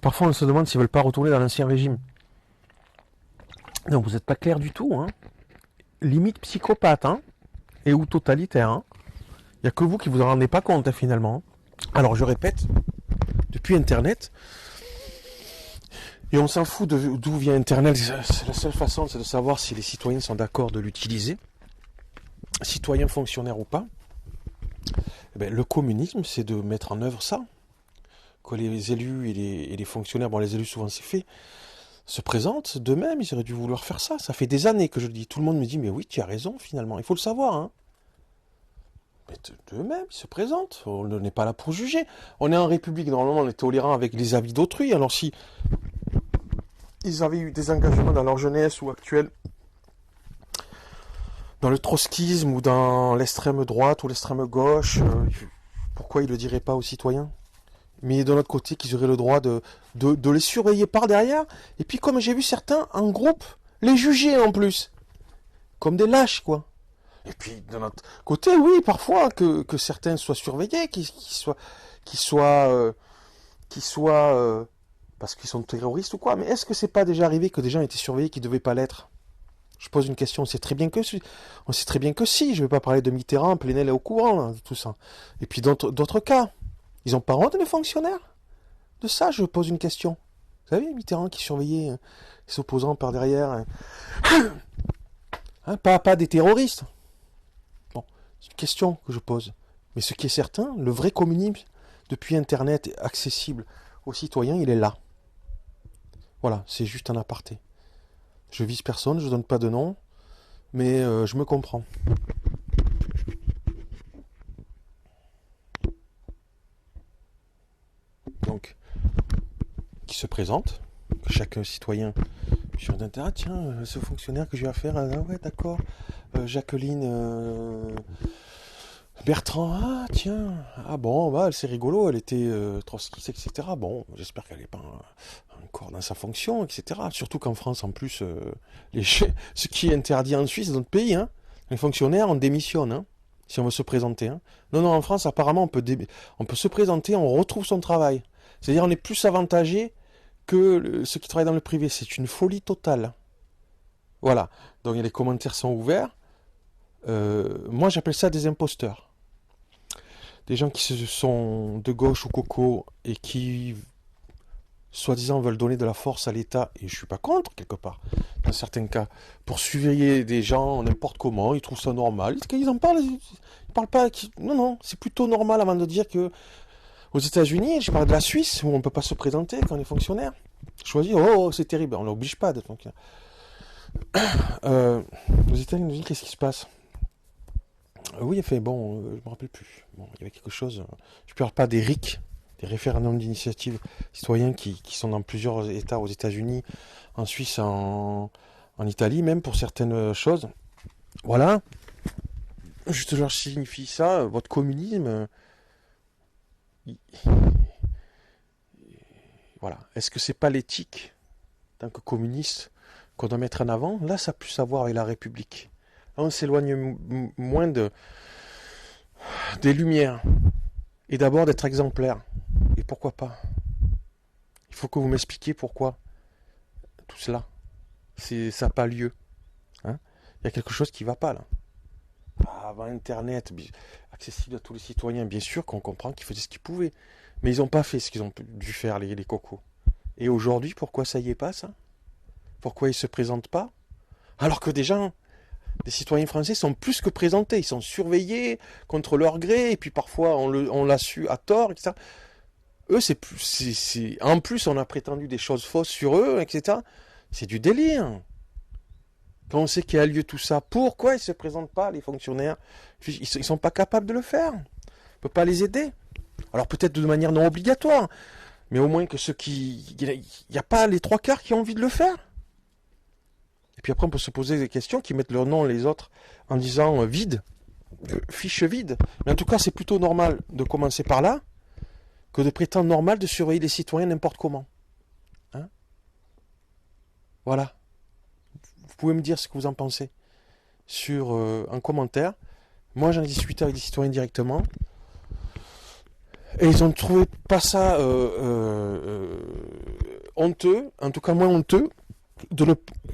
Parfois, on se demande s'ils veulent pas retourner dans l'ancien régime. Non, vous n'êtes pas clair du tout, hein. Limite psychopathe, hein, et ou totalitaire, hein. Il n'y a que vous qui vous en rendez pas compte, hein, finalement. Alors, je répète, depuis Internet... Et on s'en fout d'où vient Internet. C'est la seule façon, c'est de savoir si les citoyens sont d'accord de l'utiliser, citoyens fonctionnaires ou pas. Eh bien, le communisme, c'est de mettre en œuvre ça. Que les élus et les fonctionnaires, bon les élus souvent c'est fait, se présentent d'eux-mêmes, ils auraient dû vouloir faire ça. Ça fait des années que je le dis. Tout le monde me dit, mais oui, tu as raison finalement. Il faut le savoir, hein. Mais d'eux-mêmes, ils se présentent. On n'est pas là pour juger. On est en République, normalement on est tolérant avec les avis d'autrui. Alors si ils avaient eu des engagements dans leur jeunesse ou actuelle, dans le trotskisme ou dans l'extrême droite ou l'extrême gauche, pourquoi ils ne le diraient pas aux citoyens? Mais de l'autre côté, qu'ils auraient le droit de les surveiller par derrière, et puis comme j'ai vu certains, en groupe, les juger en plus. Comme des lâches, quoi. Et puis de notre côté, oui, parfois, que certains soient surveillés, qu'ils soient parce qu'ils sont terroristes ou quoi. Mais est-ce que c'est pas déjà arrivé que des gens étaient surveillés qui ne devaient pas l'être? Je pose une question, on sait très bien que si, je ne vais pas parler de Mitterrand, Plenel est au courant là, de tout ça. Et puis d'autres cas, ils n'ont pas honte les fonctionnaires? De ça, je pose une question. Vous savez, Mitterrand qui surveillait ses opposants par derrière, hein, pas des terroristes. Bon, c'est une question que je pose. Mais ce qui est certain, le vrai communisme, depuis Internet accessible aux citoyens, il est là. Voilà, c'est juste un aparté. Je vise personne, je donne pas de nom, mais je me comprends. Donc, qui se présente, que chaque citoyen sur d'intérêt, tiens, ce fonctionnaire que j'ai affaire, ah ouais, d'accord, Jacqueline Bertrand, ah tiens, ah bon, bah c'est rigolo, elle était trotskiste, etc. Bon, j'espère qu'elle n'est pas encore dans sa fonction, etc. Surtout qu'en France, en plus, ce qui est interdit en Suisse, dans notre pays, hein, les fonctionnaires, on démissionne, hein, si on veut se présenter. Hein. Non, en France, apparemment, on peut se présenter, on retrouve son travail. C'est-à-dire, on est plus avantagé que ceux qui travaillent dans le privé. C'est une folie totale. Voilà. Donc les commentaires sont ouverts. Moi, j'appelle ça des imposteurs. Des gens qui sont de gauche ou coco et qui, soi-disant, veulent donner de la force à l'État. Et je suis pas contre, quelque part, dans certains cas, pour surveiller des gens n'importe comment. Ils trouvent ça normal. Ils en parlent. Ils parlent pas. Non, non. C'est plutôt normal avant de dire que aux États-Unis, je parle de la Suisse, où on ne peut pas se présenter quand on est fonctionnaire. Choisir, oh, c'est terrible. On l'oblige pas d'être fonctionnaire. Aux États-Unis, qu'est-ce qui se passe? Oui, enfin, bon, je me rappelle plus. Bon, il y avait quelque chose. Je ne parle pas des RIC, des référendums d'initiative citoyens qui sont dans plusieurs États aux États-Unis, en Suisse, en Italie, même pour certaines choses. Voilà. Je leur signifie ça. Votre communisme. Voilà. Est-ce que c'est pas l'éthique, en tant que communiste, qu'on doit mettre en avant? Là, ça a plus à voir avec la République. Là, on s'éloigne moins des Lumières. Et d'abord d'être exemplaire. Et pourquoi pas? Il faut que vous m'expliquiez pourquoi tout cela. Ça n'a pas lieu. Hein? Il y a quelque chose qui ne va pas là. Avant Internet, accessible à tous les citoyens, bien sûr qu'on comprend qu'ils faisaient ce qu'ils pouvaient. Mais ils n'ont pas fait ce qu'ils ont dû faire, les cocos. Et aujourd'hui, pourquoi ça y est pas, ça? Pourquoi ils ne se présentent pas? Alors que des citoyens français sont plus que présentés. Ils sont surveillés contre leur gré, et puis parfois on l'a su à tort, etc. Eux, en plus, on a prétendu des choses fausses sur eux, etc. C'est du délire. Quand on sait qu'il y a lieu tout ça, pourquoi ils ne se présentent pas, les fonctionnaires? Ils ne sont pas capables de le faire. On ne peut pas les aider. Alors peut-être de manière non obligatoire, mais au moins que ceux qui... Il n'y a pas les 3/4 qui ont envie de le faire. Et puis après, on peut se poser des questions qui mettent leur nom les autres en disant vide, fiche vide. Mais en tout cas, c'est plutôt normal de commencer par là que de prétendre normal de surveiller les citoyens n'importe comment. Hein? Voilà. Vous pouvez me dire ce que vous en pensez sur un commentaire. Moi, j'en ai discuté avec des citoyens directement. Et ils ont trouvé pas ça honteux, en tout cas moins honteux,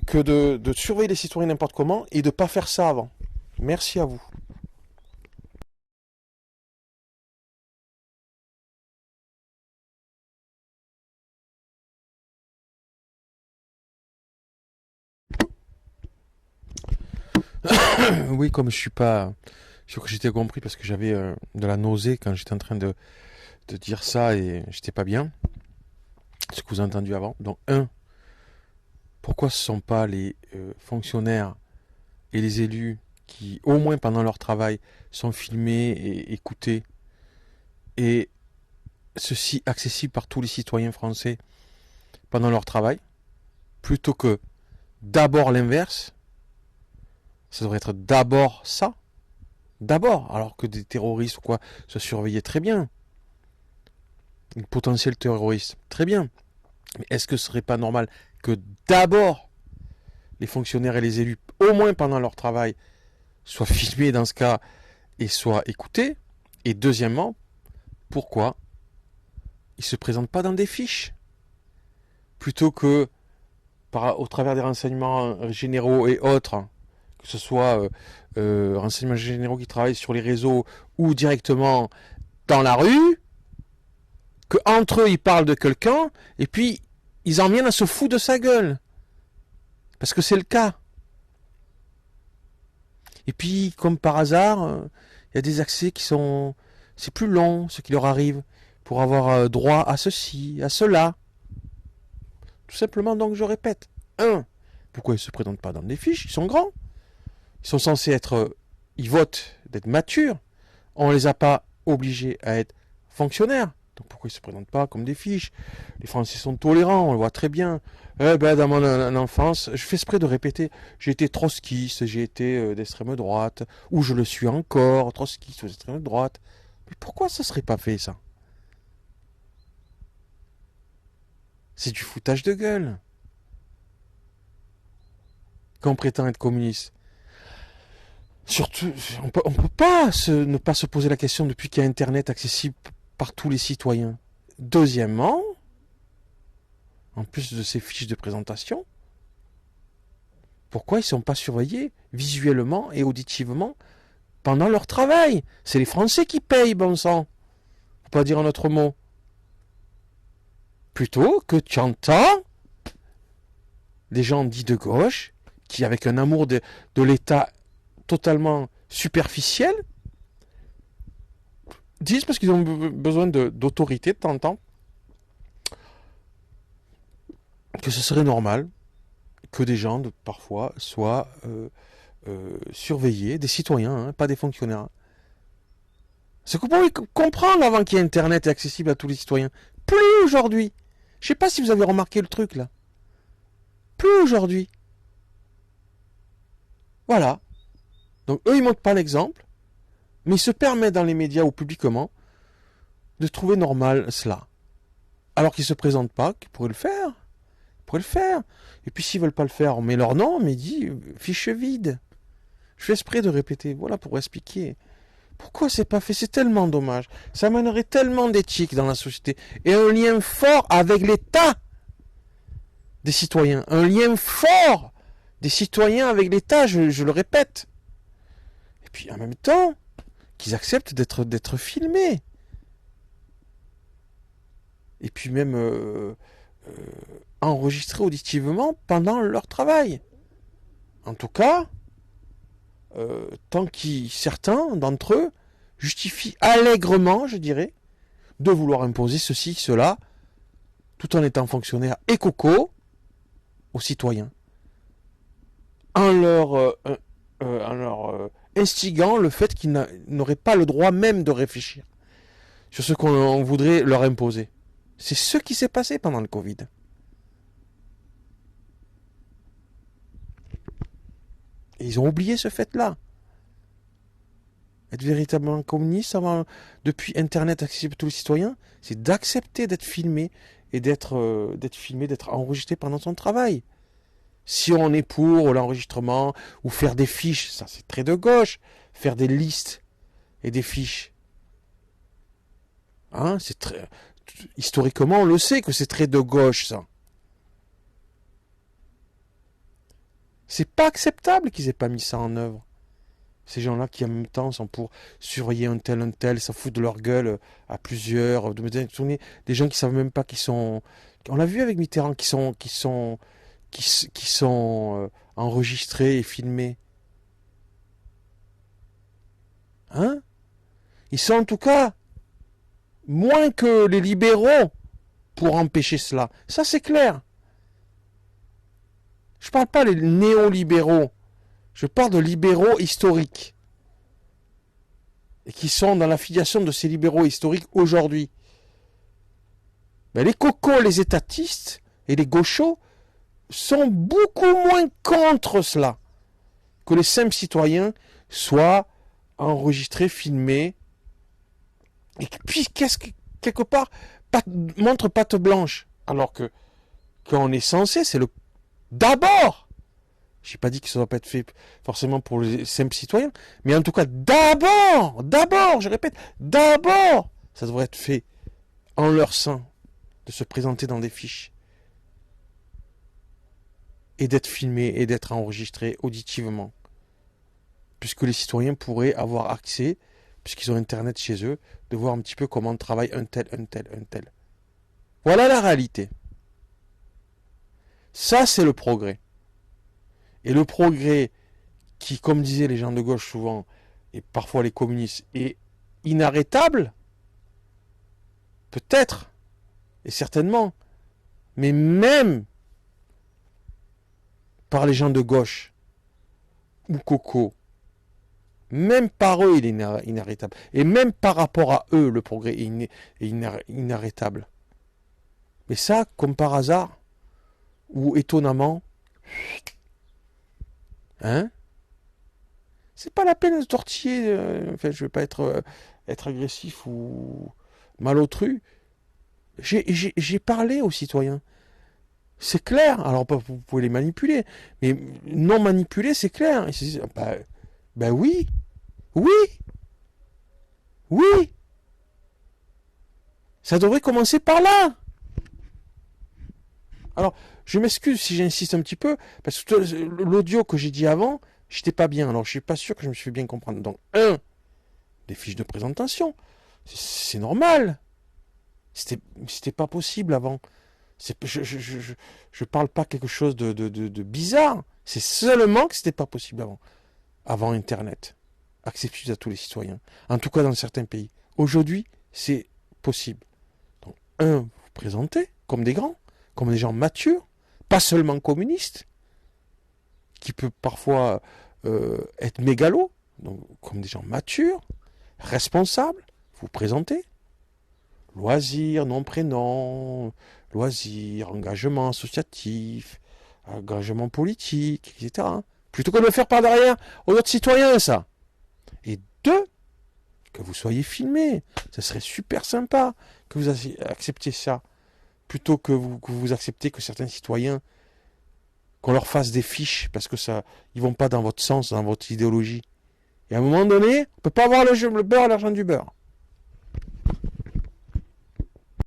que de surveiller les citoyens n'importe comment et de ne pas faire ça avant. Merci à vous. Oui, comme je suis pas sûr que j'étais compris parce que j'avais de la nausée quand j'étais en train de dire ça et j'étais pas bien. Ce que vous avez entendu avant. Donc, pourquoi ce ne sont pas les fonctionnaires et les élus qui, au moins pendant leur travail, sont filmés et écoutés, et ceci accessible par tous les citoyens français pendant leur travail, plutôt que d'abord l'inverse? Ça devrait être d'abord ça. D'abord, alors que des terroristes ou quoi se surveillaient très bien. Un potentiel terroriste, très bien. Mais est-ce que ce serait pas normal que d'abord les fonctionnaires et les élus, au moins pendant leur travail, soient filmés dans ce cas et soient écoutés? Et deuxièmement, pourquoi ils ne se présentent pas dans des fiches plutôt que au travers des renseignements généraux et autres, que ce soit renseignements généraux qui travaillent sur les réseaux ou directement dans la rue, qu'entre eux ils parlent de quelqu'un et puis ils en viennent à se foutre de sa gueule. Parce que c'est le cas. Et puis, comme par hasard, il y a des accès qui sont... C'est plus long, ce qui leur arrive, pour avoir droit à ceci, à cela. Tout simplement, donc, je répète. Pourquoi ils ne se présentent pas dans des fiches? Ils sont grands. Ils sont censés être... Ils votent d'être matures. On ne les a pas obligés à être fonctionnaires. Donc pourquoi ils ne se présentent pas comme des fiches? Les Français sont tolérants, on le voit très bien. Dans mon enfance, je fais exprès de répéter, j'ai été trotskiste, j'ai été d'extrême droite, ou je le suis encore, trotskiste ou d'extrême droite. Mais pourquoi ça ne serait pas fait, ça? C'est du foutage de gueule. Quand on prétend être communiste. Surtout, on ne peut pas ne pas se poser la question depuis qu'il y a Internet accessible par tous les citoyens. Deuxièmement, en plus de ces fiches de présentation, Pourquoi ils ne sont pas surveillés visuellement et auditivement pendant leur travail? C'est les Français qui payent, bon sang. Faut pas dire un autre mot. Plutôt que tu entends des gens dits de gauche qui, avec un amour de l'État totalement superficiel, disent, parce qu'ils ont besoin d'autorité de temps en temps, que ce serait normal que des gens, parfois, soient surveillés, des citoyens, hein, pas des fonctionnaires. C'est qu'on pouvait comprendre avant qu'il y ait Internet et accessible à tous les citoyens. Plus aujourd'hui. Je sais pas si vous avez remarqué le truc, là. Plus aujourd'hui. Voilà. Donc, eux, ils montrent pas l'exemple, mais ils se permettent dans les médias ou publiquement de trouver normal cela. Alors qu'ils se présentent pas, qu'ils pourraient le faire. Ils pourraient le faire. Et puis, s'ils veulent pas le faire, on met leur nom, mais dit fiche vide. Je fais exprès de répéter, voilà, pour expliquer. Pourquoi c'est pas fait? C'est tellement dommage. Ça mènerait tellement d'éthique dans la société. Et un lien fort avec l'État des citoyens. Un lien fort des citoyens avec l'État, je le répète. Et puis en même temps, qu'ils acceptent d'être filmés. Et puis même enregistrés auditivement pendant leur travail. En tout cas, tant que certains d'entre eux justifient allègrement, je dirais, de vouloir imposer ceci, cela, tout en étant fonctionnaires et coco aux citoyens, en leur instigant le fait qu'ils n'auraient pas le droit même de réfléchir sur ce qu'on voudrait leur imposer. C'est ce qui s'est passé pendant le Covid. Et ils ont oublié ce fait-là. Être véritablement communiste, depuis Internet accessible à tous les citoyens, c'est d'accepter d'être filmé et d'être enregistré pendant son travail. Si on est pour l'enregistrement ou faire des fiches, ça c'est très de gauche, faire des listes et des fiches. Hein, historiquement, on le sait que c'est très de gauche, ça. C'est pas acceptable qu'ils aient pas mis ça en œuvre. Ces gens-là qui en même temps sont pour surveiller un tel, ça fout de leur gueule à plusieurs. Des gens qui savent même pas qui sont. On l'a vu avec Mitterrand, qui sont enregistrés et filmés. Hein? Ils sont en tout cas moins que les libéraux pour empêcher cela. Ça c'est clair. Je parle pas des néolibéraux. Je parle de libéraux historiques. Et qui sont dans l'affiliation de ces libéraux historiques aujourd'hui. Ben, les cocos, les étatistes et les gauchos sont beaucoup moins contre cela que les simples citoyens soient enregistrés, filmés. Et puis, quelque part, montre patte blanche. Alors que, quand on est censé, c'est d'abord, j'ai pas dit que ça ne doit pas être fait forcément pour les simples citoyens, mais en tout cas, d'abord, je répète, d'abord, ça devrait être fait en leur sein, de se présenter dans des fiches, et d'être filmé et d'être enregistré auditivement, puisque les citoyens pourraient avoir accès, puisqu'ils ont Internet chez eux, de voir un petit peu comment travaille un tel. Voilà la réalité. Ça, c'est le progrès. Et le progrès qui, comme disaient les gens de gauche souvent, et parfois les communistes, est inarrêtable, peut-être, et certainement, mais même par les gens de gauche, ou coco, même par eux, il est inarrêtable. Et même par rapport à eux, le progrès est inarrêtable. Mais ça, comme par hasard, ou étonnamment, hein? C'est pas la peine de tortiller. Enfin, je vais pas être agressif ou malotru. J'ai parlé aux citoyens. C'est clair. Alors, vous pouvez les manipuler, mais non manipuler, c'est clair. Ils se disent, ben oui, ça devrait commencer par là. Alors, je m'excuse si j'insiste un petit peu, parce que l'audio que j'ai dit avant, j'étais pas bien. Alors, je suis pas sûr que je me suis fait bien comprendre. Donc, des fiches de présentation. C'est normal. C'était pas possible avant. Je parle pas quelque chose de bizarre. C'est seulement que c'était pas possible avant. Avant Internet. Accessible à tous les citoyens. En tout cas, dans certains pays. Aujourd'hui, c'est possible. Donc, vous présentez comme des grands, comme des gens matures, pas seulement communistes, qui peut parfois être mégalos, donc comme des gens matures, responsables, vous présentez. Loisirs, nom, prénom, loisirs, engagement associatif, engagement politique, etc. Plutôt que de le faire par derrière aux autres citoyens, ça. Et deux, que vous soyez filmé. Ça serait super sympa que vous acceptiez ça. Plutôt que vous acceptez que certains citoyens, qu'on leur fasse des fiches, parce que ça, ils vont pas dans votre sens, dans votre idéologie. Et à un moment donné, on peut pas avoir le beurre et l'argent du beurre.